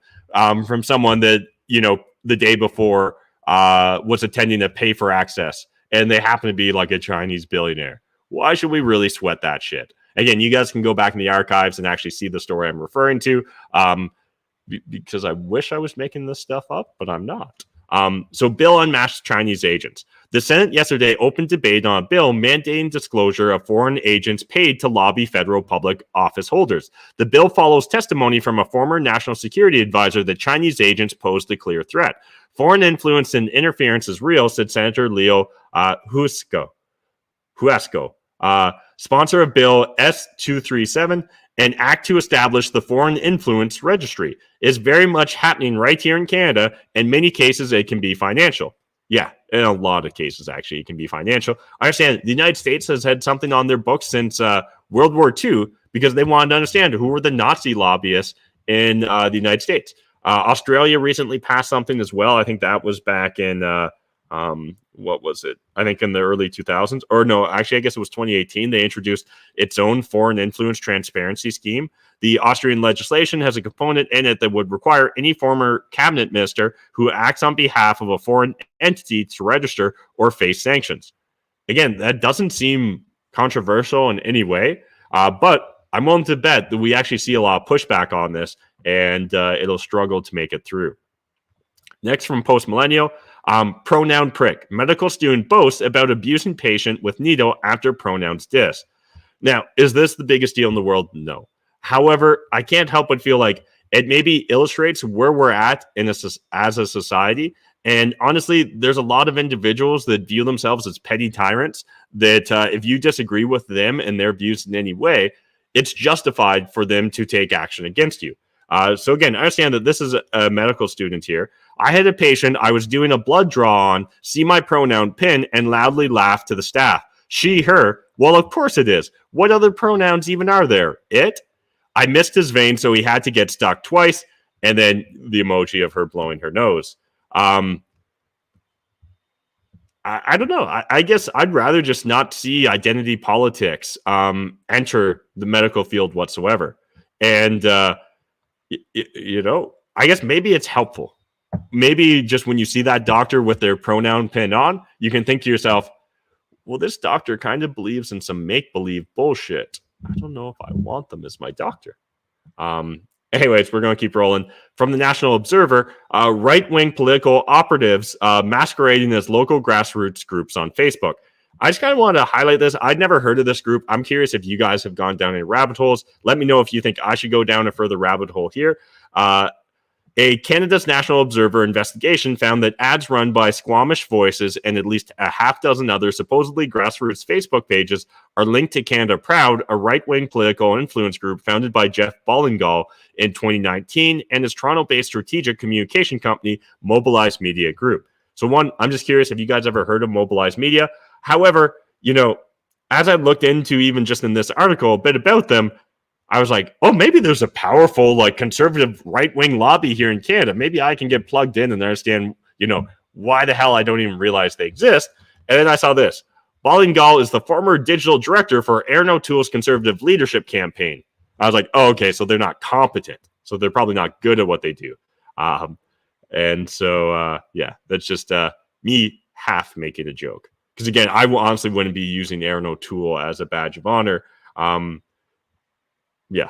from someone that, the day before was attending a pay for access, and they happen to be like a Chinese billionaire. Why should we really sweat that shit? Again, you guys can go back in the archives and actually see the story I'm referring to, because I wish I was making this stuff up, but I'm not. So bill unmasked Chinese agents. The Senate yesterday opened debate on a bill mandating disclosure of foreign agents paid to lobby federal public office holders. The bill follows testimony from a former national security advisor that Chinese agents posed a clear threat. Foreign influence and interference is real, said Senator Leo Huesco, sponsor of Bill S-237, an act to establish the Foreign Influence Registry. Is very much happening right here in Canada. In many cases, it can be financial. Yeah, in a lot of cases, actually, it can be financial. I understand the United States has had something on their books since World War II because they wanted to understand who were the Nazi lobbyists in the United States. Australia recently passed something as well. I think that was back in, what was it? I think in the early 2000s. Or no, actually, I guess it was 2018. They introduced its own foreign influence transparency scheme. The Austrian legislation has a component in it that would require any former cabinet minister who acts on behalf of a foreign entity to register or face sanctions. Again, that doesn't seem controversial in any way, but I'm willing to bet that we actually see a lot of pushback on this, and it'll struggle to make it through. Next from Post Millennial, pronoun prick. Medical student boasts about abusing patient with needle after pronouns diss. Now, is this the biggest deal in the world? No. However, I can't help but feel like it maybe illustrates where we're at as a society. And honestly, there's a lot of individuals that view themselves as petty tyrants that if you disagree with them and their views in any way, it's justified for them to take action against you. So again, I understand that this is a medical student here. I had a patient I was doing a blood draw on, see my pronoun pin, and loudly laugh to the staff. She, her. Well, of course it is. What other pronouns even are there? It? I missed his vein, so he had to get stuck twice, and then the emoji of her blowing her nose. I don't know. I guess I'd rather just not see identity politics enter the medical field whatsoever. And, you know, I guess maybe it's helpful. Maybe just when you see that doctor with their pronoun pin on, you can think to yourself, well, this doctor kind of believes in some make-believe bullshit. I don't know if I want them as my doctor. Anyways, we're going to keep rolling. From the National Observer, right-wing political operatives masquerading as local grassroots groups on Facebook. I just kind of want to highlight this. I'd never heard of this group. I'm curious if you guys have gone down any rabbit holes. Let me know if you think I should go down a further rabbit hole here. A Canada's National Observer investigation found that ads run by Squamish Voices and at least a half dozen other supposedly grassroots Facebook pages are linked to Canada Proud, a right-wing political influence group founded by Jeff Ballingall in 2019 and his Toronto-based strategic communication company, Mobilize Media Group. So one, I'm just curious if you guys ever heard of Mobilize Media. However, you know, as I looked into even just in this article a bit about them, I was like, oh, maybe there's a powerful, like, conservative right-wing lobby here in Canada. Maybe I can get plugged in and understand, you know, why the hell I don't even realize they exist. And then I saw this. Ballingall is the former digital director for Aaron O'Toole's conservative leadership campaign. I was like, oh, okay, so they're not competent. So they're probably not good at what they do. And so, yeah, that's just me half making a joke. Because, again, I honestly wouldn't be using Aaron O'Toole as a badge of honor. Yeah,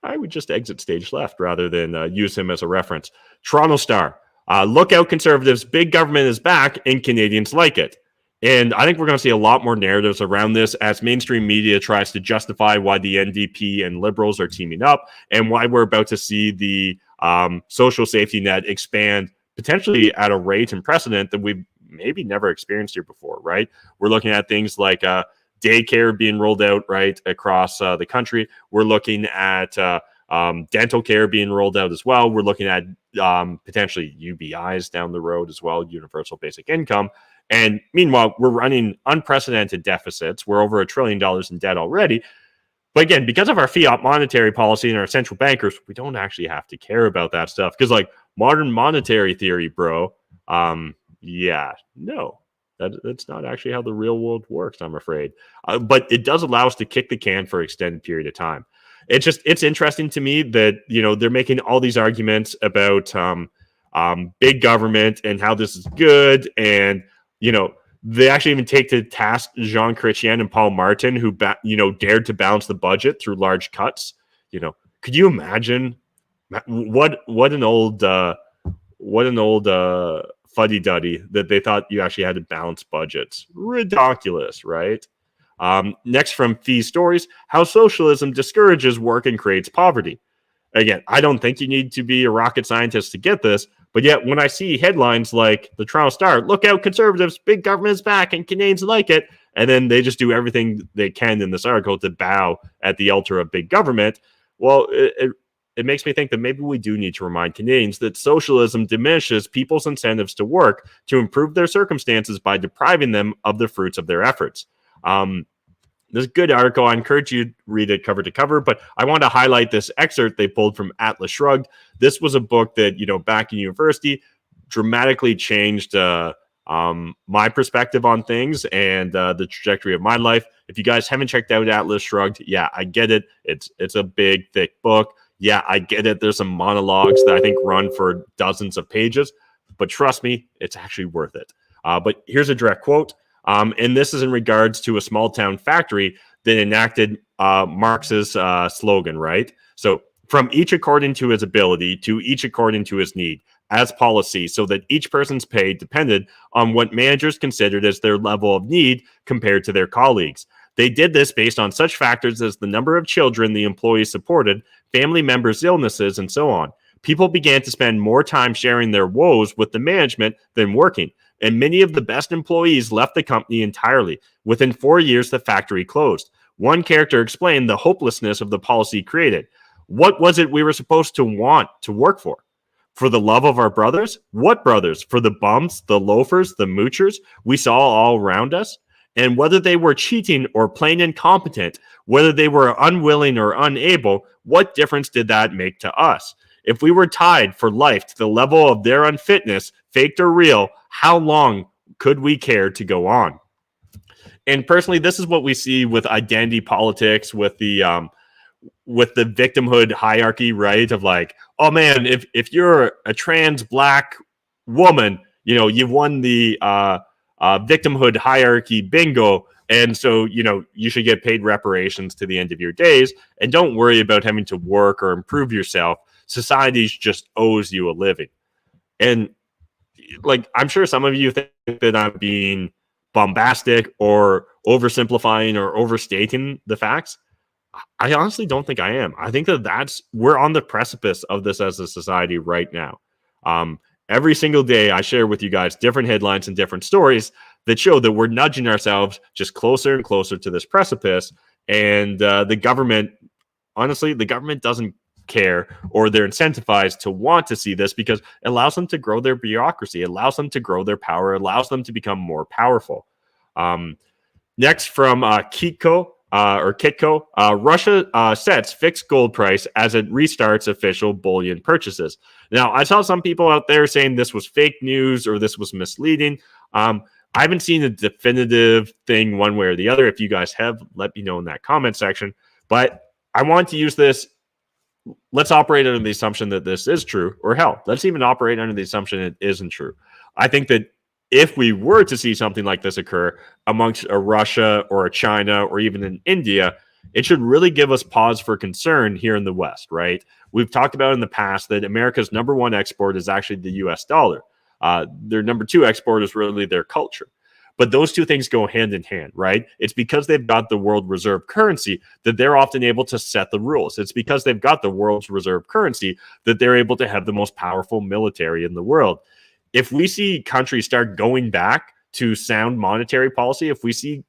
I would just exit stage left rather than use him as a reference. Toronto Star, look out conservatives, big government is back and Canadians like it. And I think we're going to see a lot more narratives around this as mainstream media tries to justify why the NDP and Liberals are teaming up and why we're about to see the social safety net expand potentially at a rate and precedent that we've maybe never experienced here before, right? We're looking at things like daycare being rolled out right across the country. We're looking at dental care being rolled out as well. We're looking at potentially UBIs down the road as well, universal basic income. And meanwhile, we're running unprecedented deficits. We're over $1 trillion in debt already. But again, because of our fiat monetary policy and our central bankers, we don't actually have to care about that stuff. Because like modern monetary theory, bro, yeah, no. That's not actually how the real world works, I'm afraid. But it does allow us to kick the can for an extended period of time. It's interesting to me that, you know, they're making all these arguments about big government and how this is good. And, you know, they actually even take to task Jean Chrétien and Paul Martin, who, dared to balance the budget through large cuts. You know, could you imagine what an old fuddy-duddy that they thought you actually had to balance budgets. Ridiculous, right? Next from Fee Stories, how socialism discourages work and creates poverty. Again, I don't think you need to be a rocket scientist to get this, but yet when I see headlines like the Toronto Star, look out conservatives, big government is back and Canadians like it, and then they just do everything they can in this article to bow at the altar of big government, well, it makes me think that maybe we do need to remind Canadians that socialism diminishes people's incentives to work to improve their circumstances by depriving them of the fruits of their efforts. This is a good article. I encourage you to read it cover to cover, but I want to highlight this excerpt they pulled from Atlas Shrugged. This was a book that, back in university dramatically changed my perspective on things and the trajectory of my life. If you guys haven't checked out Atlas Shrugged, yeah, I get it. It's a big, thick book. Yeah, I get it. There's some monologues that I think run for dozens of pages, but trust me, it's actually worth it. But here's a direct quote. And this is in regards to a small town factory that enacted Marx's slogan, right? So from each according to his ability to each according to his need, as policy so that each person's pay depended on what managers considered as their level of need compared to their colleagues. They did this based on such factors as the number of children the employees supported, family members' illnesses, and so on. People began to spend more time sharing their woes with the management than working, and many of the best employees left the company entirely. Within 4 years, the factory closed. One character explained the hopelessness of the policy created. What was it we were supposed to want to work for? For the love of our brothers? What brothers? For the bums, the loafers, the moochers we saw all around us? And whether they were cheating or plain incompetent, whether they were unwilling or unable, what difference did that make to us? If we were tied for life to the level of their unfitness, faked or real, how long could we care to go on? And personally, this is what we see with identity politics, with the victimhood hierarchy, right? Of like, oh man, if you're a trans black woman, you know, you've won the victimhood hierarchy bingo, and so you should get paid reparations to the end of your days, and don't worry about having to work or improve yourself. Society just owes you a living. And like, I'm sure some of you think that I'm being bombastic or oversimplifying or overstating the facts. I honestly don't think I am. I think that we're on the precipice of this as a society right now. Every single day I share with you guys different headlines and different stories that show that we're nudging ourselves just closer and closer to this precipice. And the government doesn't care, or they're incentivized to want to see this because it allows them to grow their bureaucracy, it allows them to grow their power, it allows them to become more powerful. Next from Kitco, Russia sets fixed gold price as it restarts official bullion purchases. Now, I saw some people out there saying this was fake news or this was misleading. I haven't seen a definitive thing one way or the other. If you guys have, let me know in that comment section. But I want to use this. Let's operate under the assumption that this is true, or hell, let's even operate under the assumption it isn't true. I think that if we were to see something like this occur amongst a Russia or a China or even in India, it should really give us pause for concern here in the West, right? We've talked about in the past that America's number one export is actually the US dollar. Their number two export is really their culture. But those two things go hand in hand, right? It's because they've got the world reserve currency that they're often able to set the rules. It's because they've got the world's reserve currency that they're able to have the most powerful military in the world. If we see countries start going back to sound monetary policy, if we see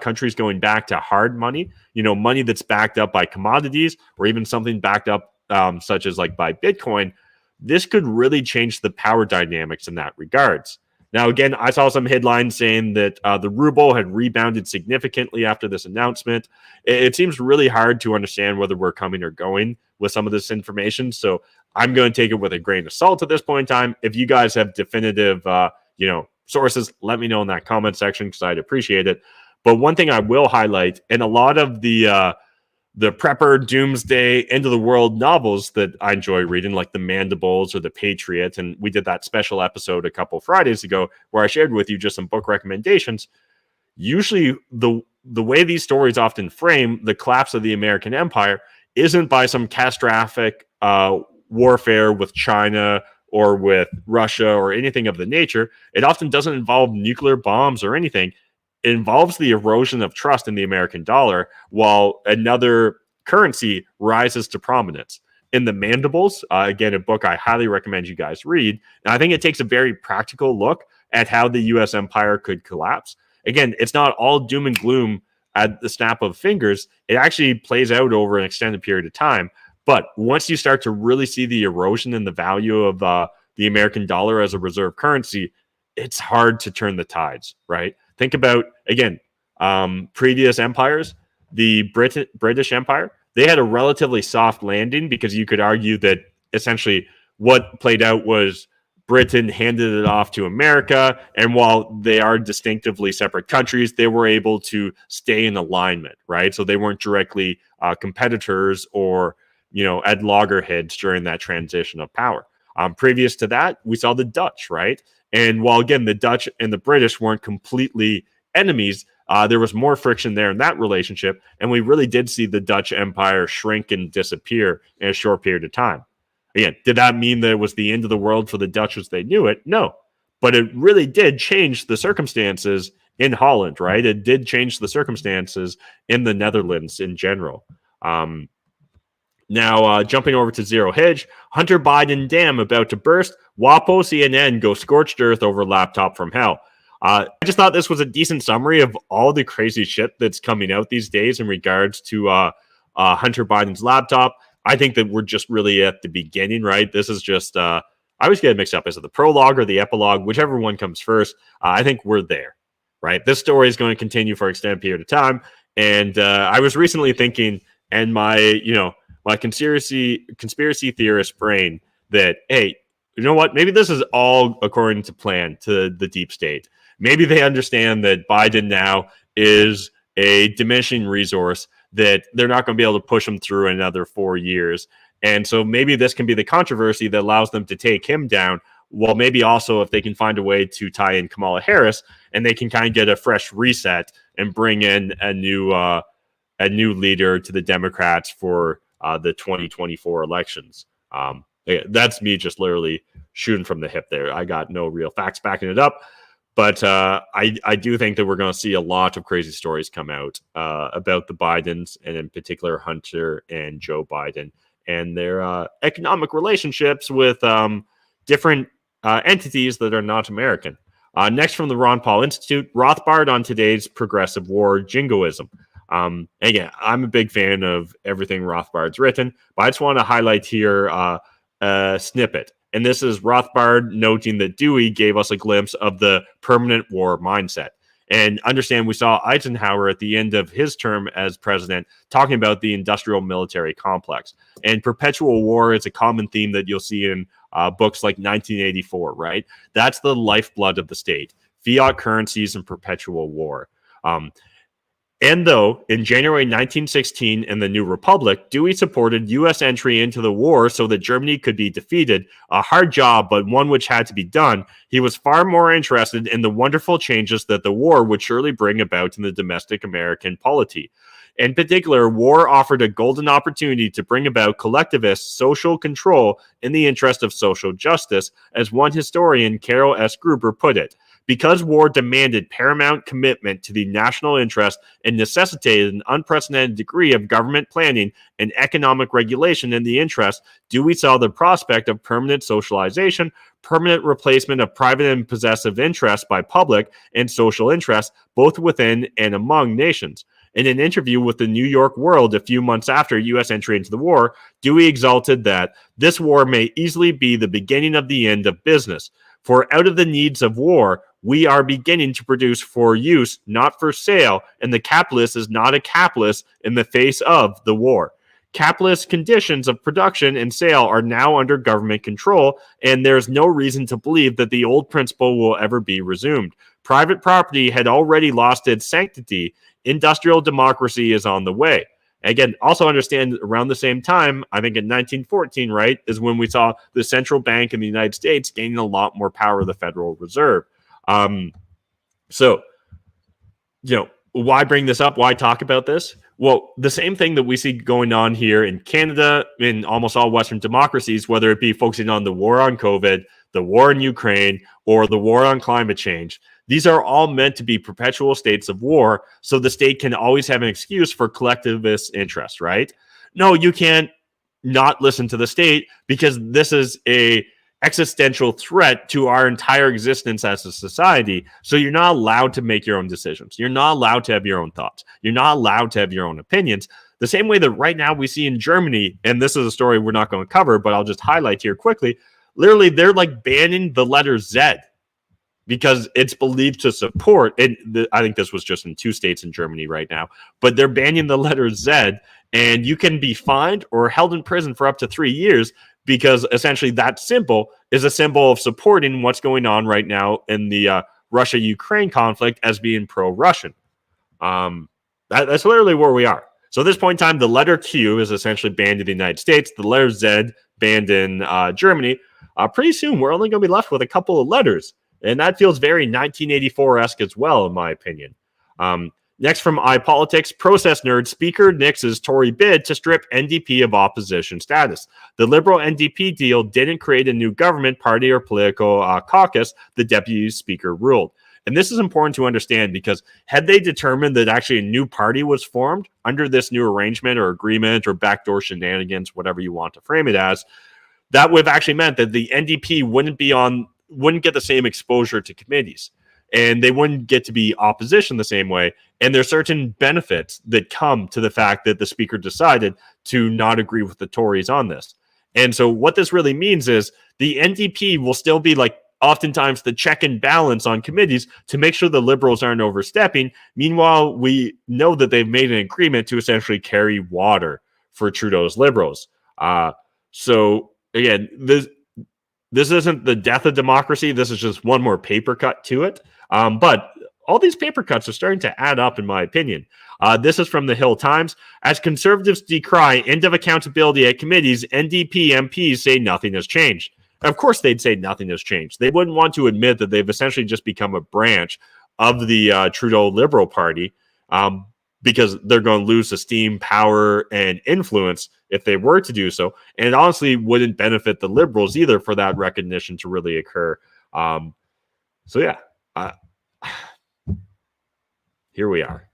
countries going back to hard money, money that's backed up by commodities or even something backed up such as like by Bitcoin, this could really change the power dynamics in that regards. Now, again, I saw some headlines saying that the ruble had rebounded significantly after this announcement. It seems really hard to understand whether we're coming or going with some of this information. So I'm going to take it with a grain of salt at this point in time. If you guys have definitive, sources, let me know in that comment section because I'd appreciate it. But one thing I will highlight, and a lot of the prepper doomsday end of the world novels that I enjoy reading, like The Mandibles or The Patriot, and we did that special episode a couple Fridays ago where I shared with you just some book recommendations. Usually the way these stories often frame the collapse of the American empire isn't by some catastrophic warfare with China or with Russia or anything of the nature. It often doesn't involve nuclear bombs or anything. It involves the erosion of trust in the American dollar while another currency rises to prominence. In The Mandibles, again, a book I highly recommend you guys read, and I think it takes a very practical look at how the U.S. empire could collapse. Again, it's not all doom and gloom at the snap of fingers. It actually plays out over an extended period of time. But once you start to really see the erosion in the value of the American dollar as a reserve currency, it's hard to turn the tides, right? Think about, again, previous empires, the British Empire, they had a relatively soft landing because you could argue that essentially what played out was Britain handed it off to America, and while they are distinctively separate countries, they were able to stay in alignment, right? So they weren't directly competitors or, at loggerheads during that transition of power. Previous to that, we saw the Dutch, right? And while, again, the Dutch and the British weren't completely enemies, there was more friction there in that relationship. And we really did see the Dutch Empire shrink and disappear in a short period of time. Again, did that mean that it was the end of the world for the Dutch as they knew it? No. But it really did change the circumstances in Holland, right? It did change the circumstances in the Netherlands in general. Now, jumping over to Zero Hedge, Hunter Biden dam about to burst. WAPO CNN go scorched earth over laptop from hell. I just thought this was a decent summary of all the crazy shit that's coming out these days in regards to Hunter Biden's laptop. I think that we're just really at the beginning, right? This is just, I always get it mixed up. Is it the prologue or the epilogue? Whichever one comes first. I think we're there, right? This story is going to continue for an extended period of time. And I was recently thinking, and my conspiracy theorist brain, that, hey, you know what? Maybe this is all according to plan to the deep state. Maybe they understand that Biden now is a diminishing resource, that they're not going to be able to push him through another 4 years. And so maybe this can be the controversy that allows them to take him down. Well, maybe also if they can find a way to tie in Kamala Harris, and they can kind of get a fresh reset and bring in a new leader to the Democrats for the 2024 elections. That's me just literally shooting from the hip there. I got no real facts backing it up. But I do think that we're going to see a lot of crazy stories come out about the Bidens, and in particular Hunter and Joe Biden, and their economic relationships with different entities that are not American. Next, from the Ron Paul Institute, Rothbard on today's progressive war jingoism. Again, I'm a big fan of everything Rothbard's written, but I just want to highlight here a snippet. And this is Rothbard noting that Dewey gave us a glimpse of the permanent war mindset. And understand, we saw Eisenhower at the end of his term as president talking about the industrial military complex. And perpetual war is a common theme that you'll see in books like 1984, right? That's the lifeblood of the state. Fiat currencies and perpetual war. And though in January 1916 in the New Republic, Dewey supported U.S. entry into the war so that Germany could be defeated, a hard job, but one which had to be done, he was far more interested in the wonderful changes that the war would surely bring about in the domestic American polity. In particular, war offered a golden opportunity to bring about collectivist social control in the interest of social justice, as one historian, Carol S. Gruber, put it. Because war demanded paramount commitment to the national interest and necessitated an unprecedented degree of government planning and economic regulation in the interest, Dewey saw the prospect of permanent socialization, permanent replacement of private and possessive interests by public and social interests, both within and among nations. In an interview with the New York World a few months after U.S. entry into the war, Dewey exulted that this war may easily be the beginning of the end of business. For out of the needs of war, we are beginning to produce for use, not for sale, and the capitalist is not a capitalist in the face of the war. Capitalist conditions of production and sale are now under government control, and there's no reason to believe that the old principle will ever be resumed. Private property had already lost its sanctity. Industrial democracy is on the way. Again, also understand around the same time, I think in 1914, right, is when we saw the central bank in the United States gaining a lot more power of the Federal Reserve. So, why bring this up? Why talk about this? Well, the same thing that we see going on here in Canada, in almost all Western democracies, whether it be focusing on the war on COVID, the war in Ukraine, or the war on climate change. These are all meant to be perpetual states of war, so the state can always have an excuse for collectivist interest, right? No, you can't not listen to the state because this is a existential threat to our entire existence as a society. So you're not allowed to make your own decisions. You're not allowed to have your own thoughts. You're not allowed to have your own opinions. The same way that right now we see in Germany, and this is a story we're not going to cover, but I'll just highlight here quickly. Literally, they're like banning the letter Z because it's believed to support, and I think this was just in 2 states in Germany right now, but they're banning the letter Z, and you can be fined or held in prison for up to 3 years because essentially that symbol is a symbol of supporting what's going on right now in the Russia-Ukraine conflict as being pro-Russian. That's literally where we are. So at this point in time, the letter Q is essentially banned in the United States, the letter Z banned in Germany. Pretty soon, we're only going to be left with a couple of letters. And that feels very 1984-esque as well, in my opinion. Next from iPolitics, process nerd Speaker nixes Tory bid to strip NDP of opposition status. The Liberal NDP deal didn't create a new government, party, or political caucus, the Deputy Speaker ruled. And this is important to understand because had they determined that actually a new party was formed under this new arrangement or agreement or backdoor shenanigans, whatever you want to frame it as, that would have actually meant that the NDP wouldn't get the same exposure to committees. And they wouldn't get to be opposition the same way. And there's certain benefits that come to the fact that the speaker decided to not agree with the Tories on this. And so what this really means is the NDP will still be like oftentimes the check and balance on committees to make sure the Liberals aren't overstepping. Meanwhile, we know that they've made an agreement to essentially carry water for Trudeau's Liberals. So again, this isn't the death of democracy. This is just one more paper cut to it. But all these paper cuts are starting to add up, in my opinion. This is from the Hill Times. As Conservatives decry end of accountability at committees, NDP MPs say nothing has changed. Of course, they'd say nothing has changed. They wouldn't want to admit that they've essentially just become a branch of the Trudeau Liberal Party because they're going to lose esteem, power, and influence if they were to do so. And it honestly wouldn't benefit the Liberals either for that recognition to really occur. Here we are.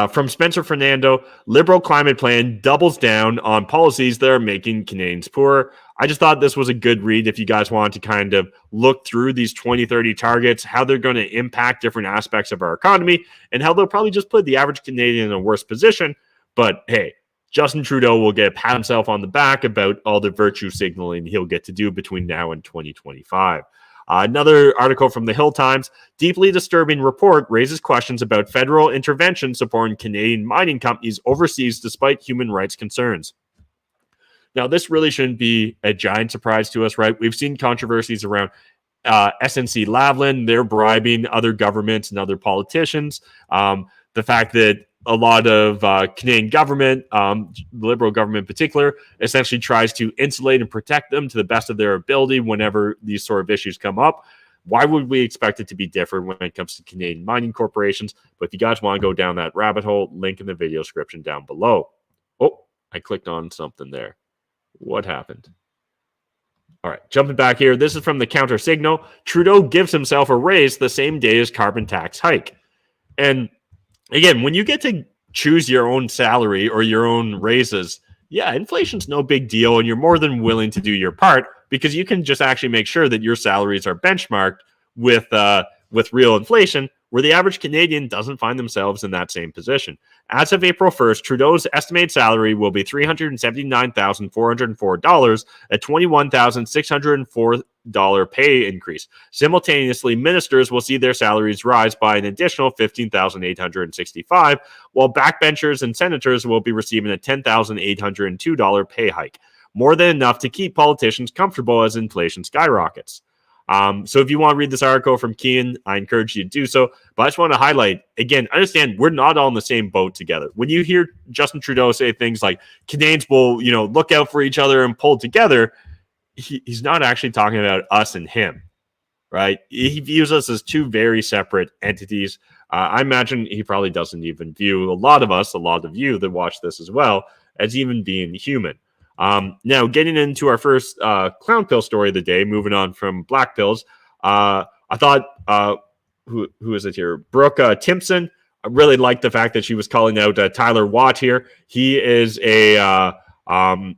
From Spencer Fernando, Liberal climate plan doubles down on policies that are making Canadians poorer. I just thought this was a good read if you guys want to kind of look through these 2030 targets, how they're going to impact different aspects of our economy, and how they'll probably just put the average Canadian in a worse position. But hey, Justin Trudeau will get pat himself on the back about all the virtue signaling he'll get to do between now and 2025. Another article from the Hill Times, deeply disturbing report raises questions about federal intervention supporting Canadian mining companies overseas despite human rights concerns. Now, this really shouldn't be a giant surprise to us, right? We've seen controversies around SNC Lavalin. They're bribing other governments and other politicians. The fact that a lot of Canadian government, the Liberal government in particular, essentially tries to insulate and protect them to the best of their ability whenever these sort of issues come up. Why would we expect it to be different when it comes to Canadian mining corporations? But if you guys want to go down that rabbit hole, link in the video description down below. Oh, I clicked on something there. What happened? All right, jumping back here. This is from the Counter Signal. Trudeau gives himself a raise the same day as carbon tax hike. And again, when you get to choose your own salary or your own raises, yeah, inflation's no big deal, and you're more than willing to do your part because you can just actually make sure that your salaries are benchmarked with real inflation, where the average Canadian doesn't find themselves in that same position. As of April 1st, Trudeau's estimated salary will be $379,404, a $21,604 pay increase. Simultaneously, ministers will see their salaries rise by an additional $15,865, while backbenchers and senators will be receiving a $10,802 pay hike, more than enough to keep politicians comfortable as inflation skyrockets. So if you want to read this article from Kean, I encourage you to do so. But I just want to highlight, again, understand we're not all in the same boat together. When you hear Justin Trudeau say things like Canadians will, look out for each other and pull together, he's not actually talking about us and him, right? He views us as two very separate entities. I imagine he probably doesn't even view a lot of you that watch this as well, as even being human. Now, getting into our first clown pill story of the day, moving on from black pills, I thought, who is it here? Brooke Timpson. I really liked the fact that she was calling out Tyler Watt here. He is a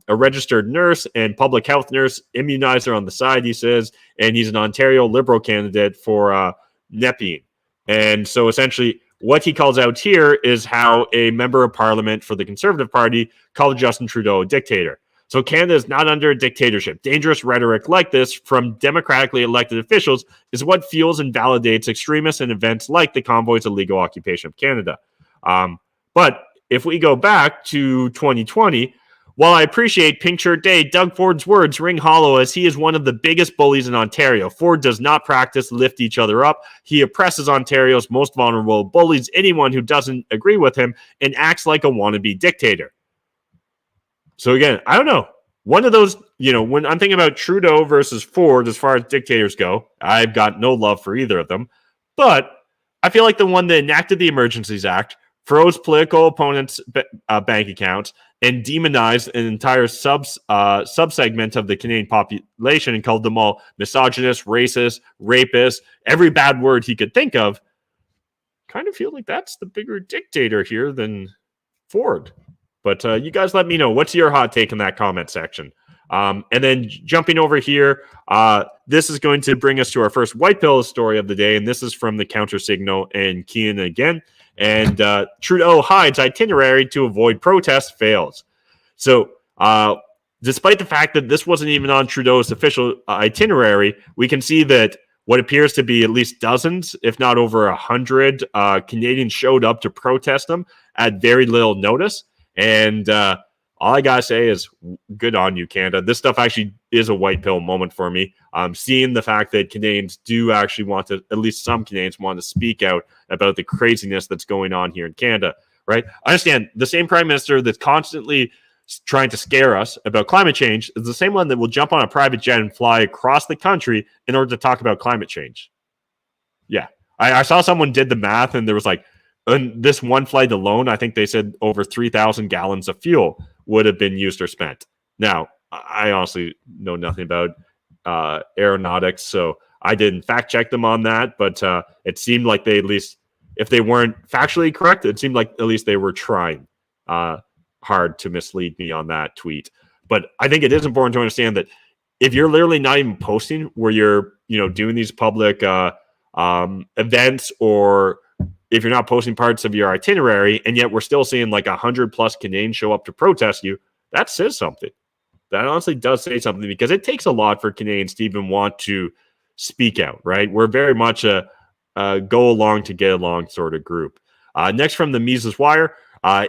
registered nurse and public health nurse, immunizer on the side, he says, and he's an Ontario Liberal candidate for Nepean. And so essentially what he calls out here is how a member of parliament for the Conservative Party called Justin Trudeau a dictator. So Canada is not under a dictatorship. Dangerous rhetoric like this from democratically elected officials is what fuels and validates extremists and events like the Convoy's illegal occupation of Canada. But if we go back to 2020, while I appreciate Pink Shirt Day, Doug Ford's words ring hollow as he is one of the biggest bullies in Ontario. Ford does not practice lift each other up. He oppresses Ontario's most vulnerable, bullies anyone who doesn't agree with him, and acts like a wannabe dictator. So again, I don't know. One of those, when I'm thinking about Trudeau versus Ford as far as dictators go, I've got no love for either of them. But I feel like the one that enacted the Emergencies Act, froze political opponents' bank accounts, and demonized an entire subsegment of the Canadian population and called them all misogynist, racist, rapist, every bad word he could think of, kind of feel like that's the bigger dictator here than Ford. But you guys let me know. What's your hot take in that comment section? And then jumping over here, this is going to bring us to our first white pill story of the day, and this is from the Counter Signal and Keenan again. And Trudeau hides itinerary to avoid protest, fails. So despite the fact that this wasn't even on Trudeau's official itinerary, we can see that what appears to be at least dozens, if not over 100, Canadians showed up to protest them at very little notice. And all I gotta say is good on you, Canada. This stuff actually is a white pill moment for me. Seeing the fact that Canadians do actually want to, at least some Canadians want to speak out about the craziness that's going on here in Canada, right? I understand the same prime minister that's constantly trying to scare us about climate change is the same one that will jump on a private jet and fly across the country in order to talk about climate change. Yeah. I saw someone did the math and there was like, on this one flight alone, I think they said over 3,000 gallons of fuel would have been used or spent. Now, I honestly know nothing about aeronautics, so I didn't fact check them on that, but it seemed like they at least, if they weren't factually correct, it seemed like at least they were trying hard to mislead me on that tweet. But I think it is important to understand that if you're literally not even posting where you're, doing these public events, or if you're not posting parts of your itinerary, and yet we're still seeing like 100+ Canadians show up to protest you, that says something. That honestly does say something, because it takes a lot for Canadians to even want to speak out, right? We're very much a go along to get along sort of group. Next from the Mises Wire,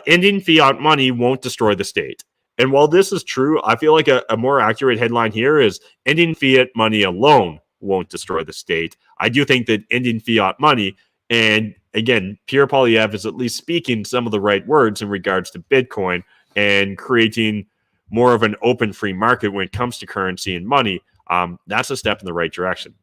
ending fiat money won't destroy the state. And while this is true, I feel like a more accurate headline here is ending fiat money alone won't destroy the state. I do think that ending fiat money, and again, Pierre Poilievre is at least speaking some of the right words in regards to Bitcoin and creating more of an open free market when it comes to currency and money. That's a step in the right direction.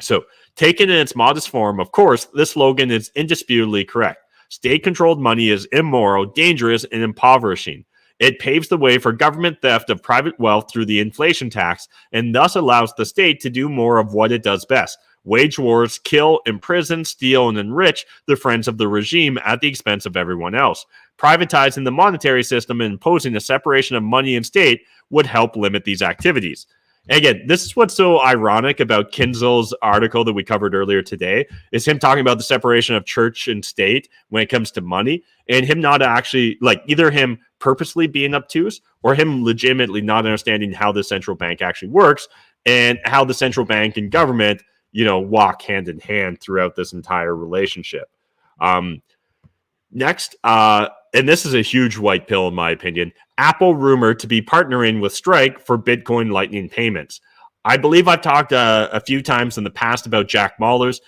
So taken in its modest form, of course, this slogan is indisputably correct. State-controlled money is immoral, dangerous, and impoverishing. It paves the way for government theft of private wealth through the inflation tax, and thus allows the state to do more of what it does best: wage wars, kill, imprison, steal, and enrich the friends of the regime at the expense of everyone else. Privatizing the monetary system and imposing a separation of money and state would help limit these activities. Again, this is what's so ironic about Kinzel's article that we covered earlier today, is him talking about the separation of church and state when it comes to money, and him not actually, like, either him purposely being obtuse or him legitimately not understanding how the central bank actually works and how the central bank and government, walk hand in hand throughout this entire relationship. Next, and this is a huge white pill in my opinion, Apple rumored to be partnering with Strike for Bitcoin Lightning payments. I believe I've talked a few times in the past about Jack Mallers.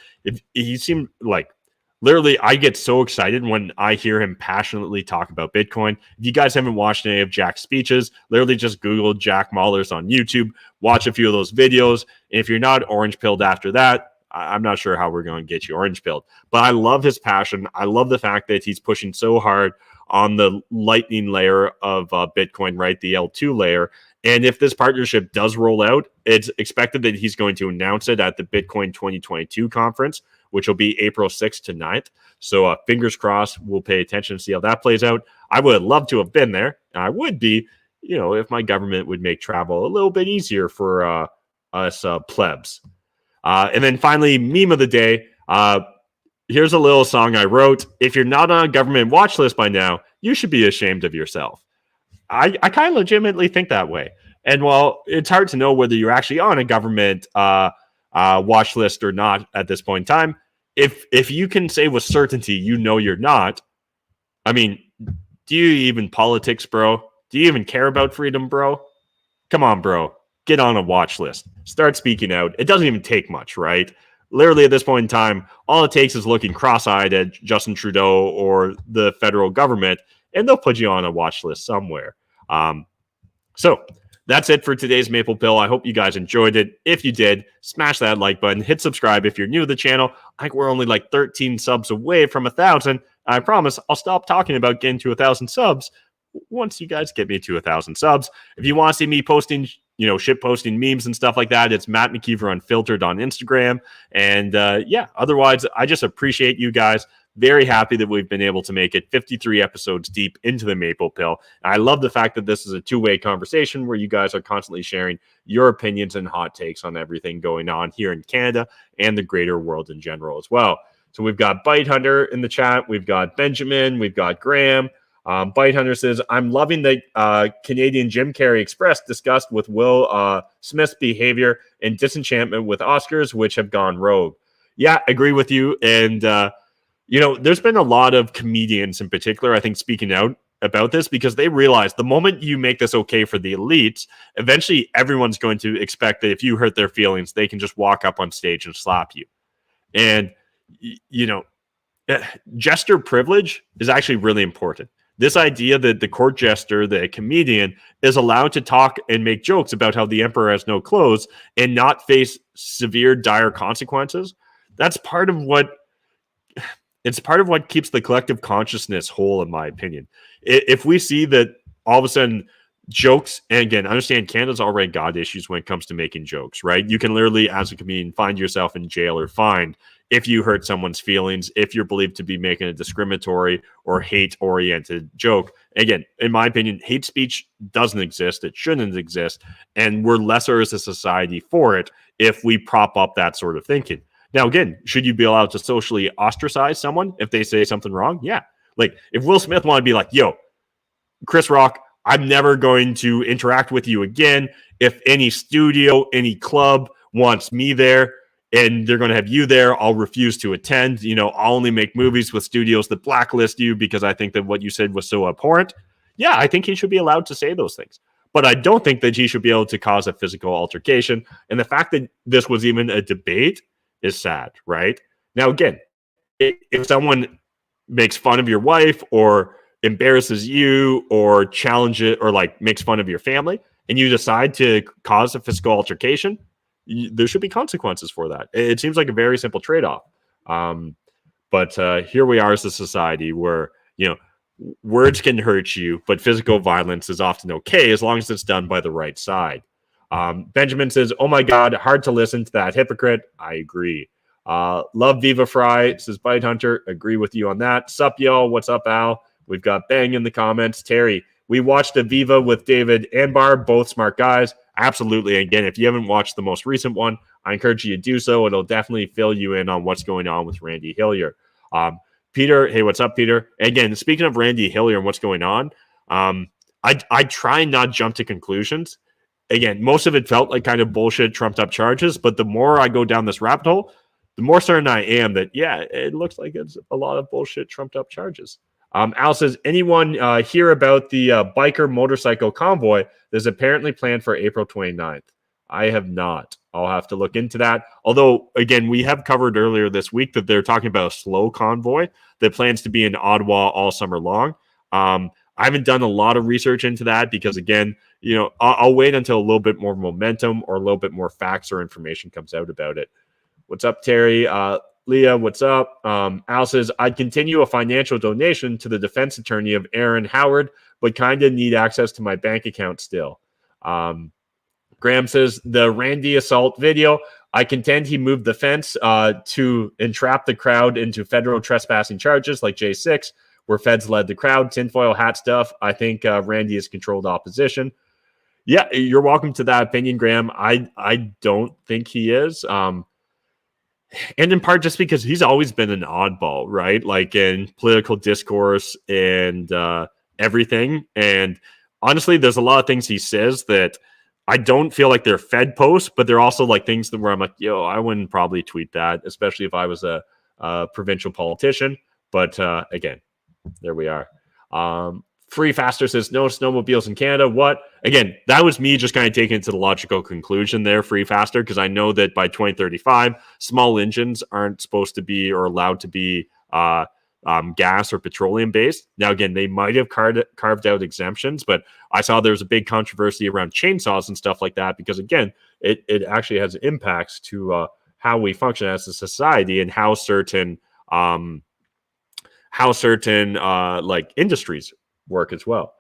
He seemed like, literally, I get so excited when I hear him passionately talk about Bitcoin. If you guys haven't watched any of Jack's speeches, literally just Google Jack Mallers on YouTube, watch a few of those videos. And if you're not orange-pilled after that, I'm not sure how we're going to get you orange-pilled. But I love his passion. I love the fact that he's pushing so hard on the Lightning layer of Bitcoin, right? The L2 layer. And if this partnership does roll out, it's expected that he's going to announce it at the Bitcoin 2022 conference, which will be April 6th to 9th. So fingers crossed, we'll pay attention to see how that plays out. I would love to have been there. I would be, if my government would make travel a little bit easier for us plebs. And then finally, meme of the day. Here's a little song I wrote. If you're not on a government watch list by now, you should be ashamed of yourself. I kind of legitimately think that way. And while it's hard to know whether you're actually on a government watch list or not at this point in time, if you can say with certainty you're not, I mean, do you even politics, bro? Do you even care about freedom, bro? Come on, bro. Get on a watch list. Start speaking out. It doesn't even take much, right? Literally at this point in time, all it takes is looking cross-eyed at Justin Trudeau or the federal government, and they'll put you on a watch list somewhere. So that's it for today's Maple Pill. I hope you guys enjoyed it. If you did, smash that like button, hit subscribe if you're new to the channel. I think we're only like 13 subs away from 1,000. I promise I'll stop talking about getting to 1,000 subs once you guys get me to 1,000 subs. If you want to see me posting, shit posting memes and stuff like that, it's Matt McKeever Unfiltered on Instagram. And otherwise, I just appreciate you guys. Very happy that we've been able to make it 53 episodes deep into the Maple Pill. And I love the fact that this is a two-way conversation where you guys are constantly sharing your opinions and hot takes on everything going on here in Canada and the greater world in general as well. So we've got Bite Hunter in the chat. We've got Benjamin. We've got Graham. Bite Hunter says, I'm loving the Canadian Jim Carrey Express discussed with Will Smith's behavior and disenchantment with Oscars, which have gone rogue. Yeah, agree with you. And, there's been a lot of comedians in particular, I think, speaking out about this because they realize the moment you make this okay for the elites, eventually everyone's going to expect that if you hurt their feelings, they can just walk up on stage and slap you. And, jester privilege is actually really important. This idea that the court jester, the comedian, is allowed to talk and make jokes about how the emperor has no clothes and not face severe, dire consequences, that's part of what keeps the collective consciousness whole, in my opinion. If we see that all of a sudden jokes, and again, understand Canada's already got issues when it comes to making jokes, right? You can literally, as a comedian, find yourself in jail or fined if you hurt someone's feelings, if you're believed to be making a discriminatory or hate-oriented joke. Again, in my opinion, hate speech doesn't exist. It shouldn't exist. And we're lesser as a society for it if we prop up that sort of thinking. Now, again, should you be allowed to socially ostracize someone if they say something wrong? Yeah. Like, if Will Smith wanted to be like, yo, Chris Rock, I'm never going to interact with you again. If any studio, any club wants me there and they're going to have you there, I'll refuse to attend. I'll only make movies with studios that blacklist you because I think that what you said was so abhorrent. Yeah, I think he should be allowed to say those things. But I don't think that he should be able to cause a physical altercation. And the fact that this was even a debate is sad, right? Now, again, if someone makes fun of your wife or embarrasses you or challenge it or like makes fun of your family and you decide to cause a physical altercation, there should be consequences for that. It seems like a very simple trade-off. But here we are as a society where, words can hurt you, but physical violence is often okay as long as it's done by the right side. Benjamin says, oh my God, hard to listen to that hypocrite. I agree. Love VivaFrei, says Bite Hunter. Agree with you on that. Sup, y'all? What's up, Al? We've got Bang in the comments. Terry, we watched a Viva with David and Barb, both smart guys. Absolutely. Again, if you haven't watched the most recent one, I encourage you to do so. It'll definitely fill you in on what's going on with Randy Hillier. Peter, hey, what's up, Peter? Again, speaking of Randy Hillier and what's going on, I try and not jump to conclusions. Again, most of it felt like kind of bullshit, trumped up charges. But the more I go down this rabbit hole, the more certain I am that, yeah, it looks like it's a lot of bullshit, trumped up charges. Al says, anyone hear about the biker motorcycle convoy that's apparently planned for April 29th? I have not. I'll have to look into that. Although, again, we have covered earlier this week that they're talking about a slow convoy that plans to be in Ottawa all summer long. I haven't done a lot of research into that because, again, I'll wait until a little bit more momentum or a little bit more facts or information comes out about it. What's up, Terry? Leah, what's up? Al says, I'd continue a financial donation to the defense attorney of Aaron Howard, but kind of need access to my bank account still. Graham says, the Randy assault video, I contend he moved the fence to entrap the crowd into federal trespassing charges like J6, where feds led the crowd, tinfoil hat stuff. I think Randy is controlled opposition. Yeah, you're welcome to that opinion, Graham. I don't think he is. And in part just because he's always been an oddball, right? Like in political discourse and everything. And honestly, there's a lot of things he says that I don't feel like they're Fed posts, but they're also like things that where I'm like, yo, I wouldn't probably tweet that, especially if I was a provincial politician. But again, there we are. Free Faster says, no snowmobiles in Canada. What? Again, that was me just kind of taking it to the logical conclusion there, Free Faster, because I know that by 2035, small engines aren't supposed to be or allowed to be gas or petroleum based. Now, again, they might have carved out exemptions, but I saw there's a big controversy around chainsaws and stuff like that because, again, it actually has impacts to how we function as a society and how certain like industries work as well.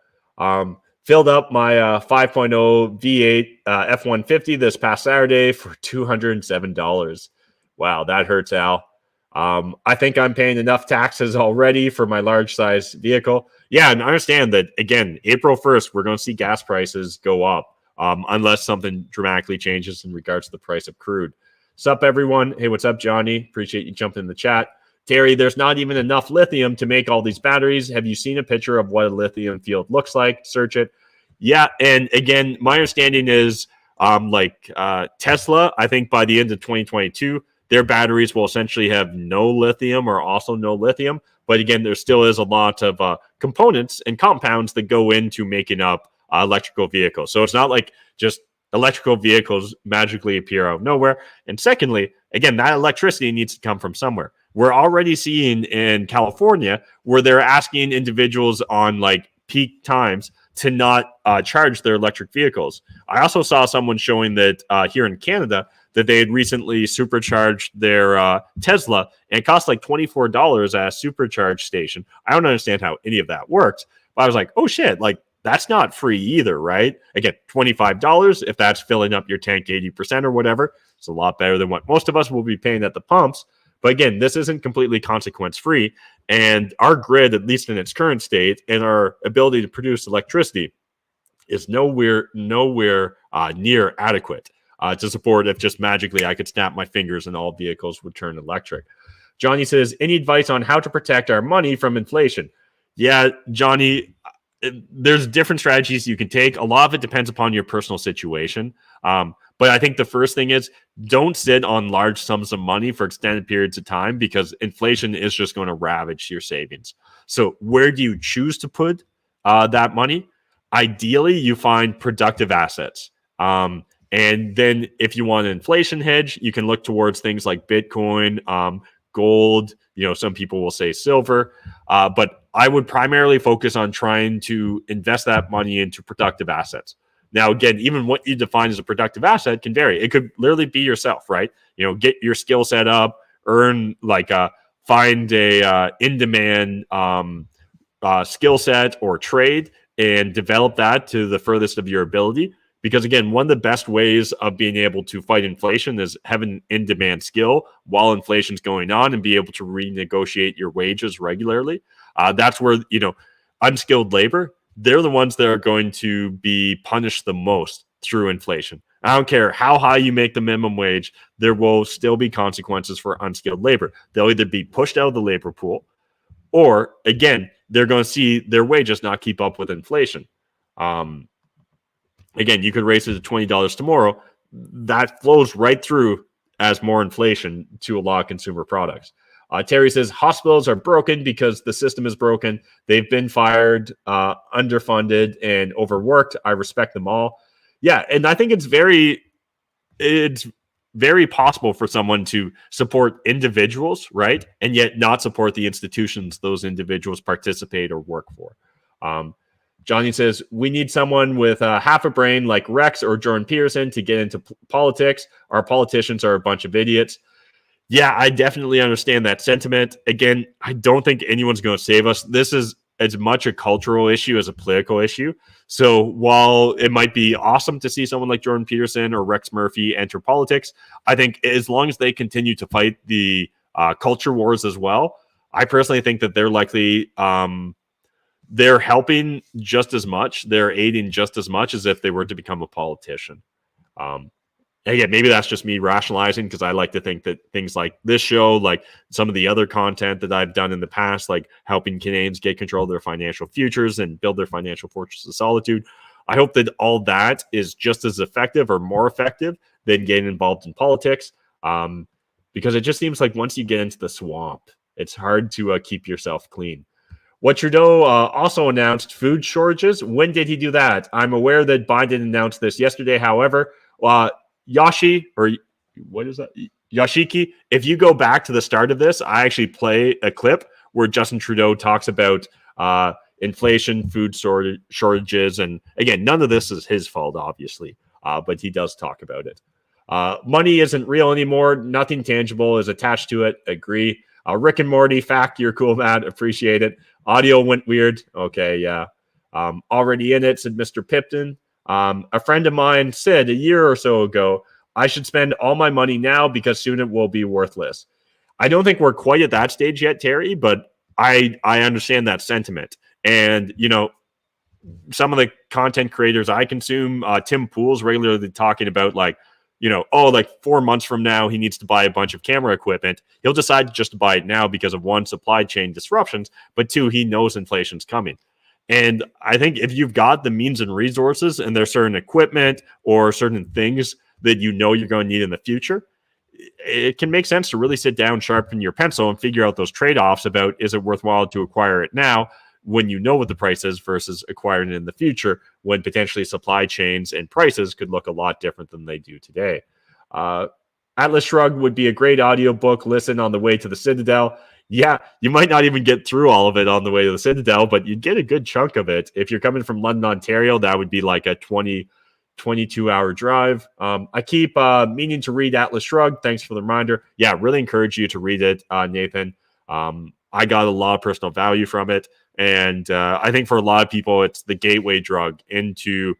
Filled up my 5.0 V8 F-150 this past Saturday for $207. Wow, that hurts, Al. I think I'm paying enough taxes already for my large size vehicle. Yeah, and I understand that, again, April 1st, we're going to see gas prices go up unless something dramatically changes in regards to the price of crude. Sup, everyone? Hey, what's up, Johnny? Appreciate you jumping in the chat. Terry, there's not even enough lithium to make all these batteries. Have you seen a picture of what a lithium field looks like? Search it. Yeah, and again, my understanding is Tesla, I think by the end of 2022, their batteries will essentially have no lithium or also no lithium. But again, there still is a lot of components and compounds that go into making up electrical vehicles. So it's not like just electrical vehicles magically appear out of nowhere. And secondly, again, that electricity needs to come from somewhere. We're already seeing in California where they're asking individuals on like peak times to not charge their electric vehicles. I also saw someone showing that here in Canada that they had recently supercharged their Tesla, and it cost like $24 at a supercharge station. I don't understand how any of that works, but I was like, oh shit, like that's not free either, right? Again, $25 if that's filling up your tank 80% or whatever. It's a lot better than what most of us will be paying at the pumps. But again, this isn't completely consequence-free, and our grid, at least in its current state, and our ability to produce electricity is nowhere near adequate to support if just magically I could snap my fingers and all vehicles would turn electric. Johnny says, any advice on how to protect our money from inflation? Yeah, Johnny, there's different strategies you can take. A lot of it depends upon your personal situation. But I think the first thing is don't sit on large sums of money for extended periods of time because inflation is just going to ravage your savings. So where do you choose to put that money? Ideally, you find productive assets. And then if you want an inflation hedge, you can look towards things like Bitcoin, gold, some people will say silver. But I would primarily focus on trying to invest that money into productive assets. Now, again, even what you define as a productive asset can vary. It could literally be yourself, right? Get your skill set up, find a in-demand skill set or trade and develop that to the furthest of your ability. Because again, one of the best ways of being able to fight inflation is having an in-demand skill while inflation's going on and be able to renegotiate your wages regularly. That's where, unskilled labor, they're the ones that are going to be punished the most through inflation. I don't care how high you make the minimum wage, there will still be consequences for unskilled labor. They'll either be pushed out of the labor pool or, again, they're going to see their wages not keep up with inflation. Again, you could raise it to $20 tomorrow. That flows right through as more inflation to a lot of consumer products. Terry says hospitals are broken because the system is broken. They've been fired, underfunded, and overworked. I respect them all. Yeah, and I think it's very possible for someone to support individuals, right, and yet not support the institutions those individuals participate or work for. Johnny says, we need someone with half a brain like Rex or Jordan Peterson to get into politics. Our politicians are a bunch of idiots. Yeah, I definitely understand that sentiment. Again, I don't think anyone's going to save us. This is as much a cultural issue as a political issue. So while it might be awesome to see someone like Jordan Peterson or Rex Murphy enter politics, I think as long as they continue to fight the culture wars as well, I personally think that they're likely they're helping just as much, they're aiding just as much as if they were to become a politician. Again, maybe that's just me rationalizing because I like to think that things like this show, like some of the other content that I've done in the past, like helping Canadians get control of their financial futures and build their financial fortress of solitude, I hope that all that is just as effective or more effective than getting involved in politics because it just seems like once you get into the swamp, it's hard to keep yourself clean. What Trudeau also announced food shortages. When did he do that? I'm aware that Biden announced this yesterday. However, Yashiki, if you go back to the start of this, I actually play a clip where Justin Trudeau talks about inflation, food shortages, and again, none of this is his fault, obviously, but he does talk about it. Money isn't real anymore. Nothing tangible is attached to it. Agree. Rick and Morty, fact, you're cool, Matt. Appreciate it. Audio went weird. Okay, yeah. Already in it, said Mr. Pipton. A friend of mine said a year or so ago, I should spend all my money now because soon it will be worthless. I don't think we're quite at that stage yet, Terry, but I understand that sentiment. And, you know, some of the content creators I consume, Tim Pool's regularly talking about, like, you know, oh, like 4 months from now, he needs to buy a bunch of camera equipment. He'll decide just to buy it now because of, one, supply chain disruptions, but two, he knows inflation's coming. And I think if you've got the means and resources and there's certain equipment or certain things that you know you're going to need in the future, it can make sense to really sit down, sharpen your pencil, and figure out those trade-offs about, is it worthwhile to acquire it now when you know what the price is versus acquiring it in the future when potentially supply chains and prices could look a lot different than they do today. Atlas Shrugged would be a great audiobook listen on the way to the Citadel. Yeah, you might not even get through all of it on the way to the Citadel, but you'd get a good chunk of it. If you're coming from London, Ontario, that would be like a 22-hour drive. I keep meaning to read Atlas Shrugged. Thanks for the reminder. Yeah, really encourage you to read it, Nathan. I got a lot of personal value from it. And I think for a lot of people, it's the gateway drug into,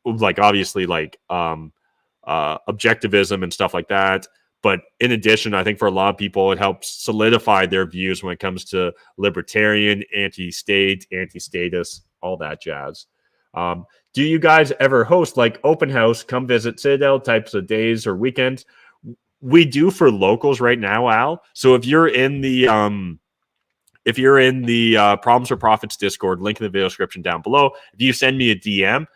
like, obviously, like, objectivism and stuff like that. But in addition, I think for a lot of people, it helps solidify their views when it comes to libertarian, anti-state, anti-status, all that jazz. Do you guys ever host, like, open house, come visit Citadel types of days or weekends? We do for locals right now, Al. So if you're in the Problems for Profits Discord, link in the video description down below, if you send me a DM,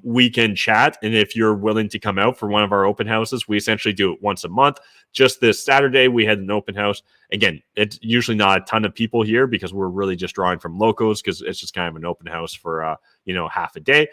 we can chat. And if you're willing to come out for one of our open houses, we essentially do it once a month. Just this Saturday, we had an open house. Again, it's usually not a ton of people here because we're really just drawing from locals because it's just kind of an open house for, half a day.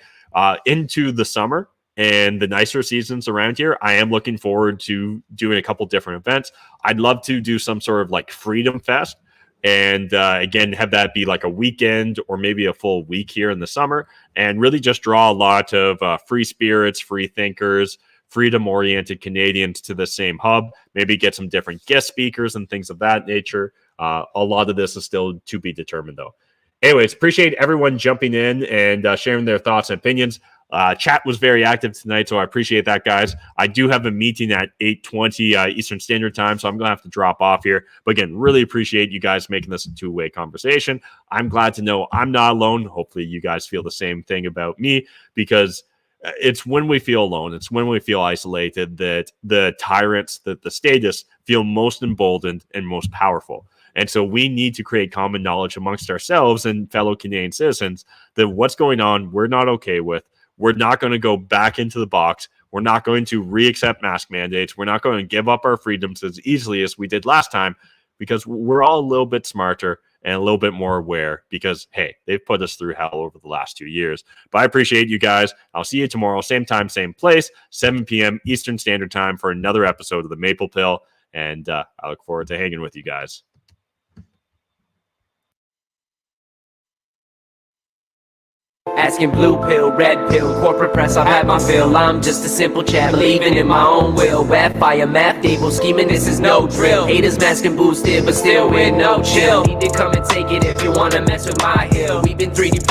Into the summer and the nicer seasons around here, I am looking forward to doing a couple different events. I'd love to do some sort of like Freedom Fest. And again, have that be like a weekend or maybe a full week here in the summer, and really just draw a lot of free spirits, free thinkers, freedom-oriented Canadians to the same hub. Maybe get some different guest speakers and things of that nature. A lot of this is still to be determined, though. Anyways, appreciate everyone jumping in and sharing their thoughts and opinions. Chat was very active tonight, so I appreciate that, guys. I do have a meeting at 8:20 Eastern Standard Time, so I'm going to have to drop off here. But again, really appreciate you guys making this a two-way conversation. I'm glad to know I'm not alone. Hopefully you guys feel the same thing about me, because it's when we feel alone, it's when we feel isolated that the tyrants, that the statists feel most emboldened and most powerful. And so we need to create common knowledge amongst ourselves and fellow Canadian citizens that what's going on, we're not okay with. We're not going to go back into the box. We're not going to re-accept mask mandates. We're not going to give up our freedoms as easily as we did last time, because we're all a little bit smarter and a little bit more aware because, hey, they've put us through hell over the last 2 years. But I appreciate you guys. I'll see you tomorrow, same time, same place, 7 p.m. Eastern Standard Time for another episode of The Maple Pill. And I look forward to hanging with you guys. Asking blue pill, red pill, corporate press, I've had my fill. I'm just a simple chat, believing in my own will. Web fire, math, able scheming, this is no drill. Haters masking boosted, but still with no chill. Need to come and take it if you wanna mess with my hill. We've been 3D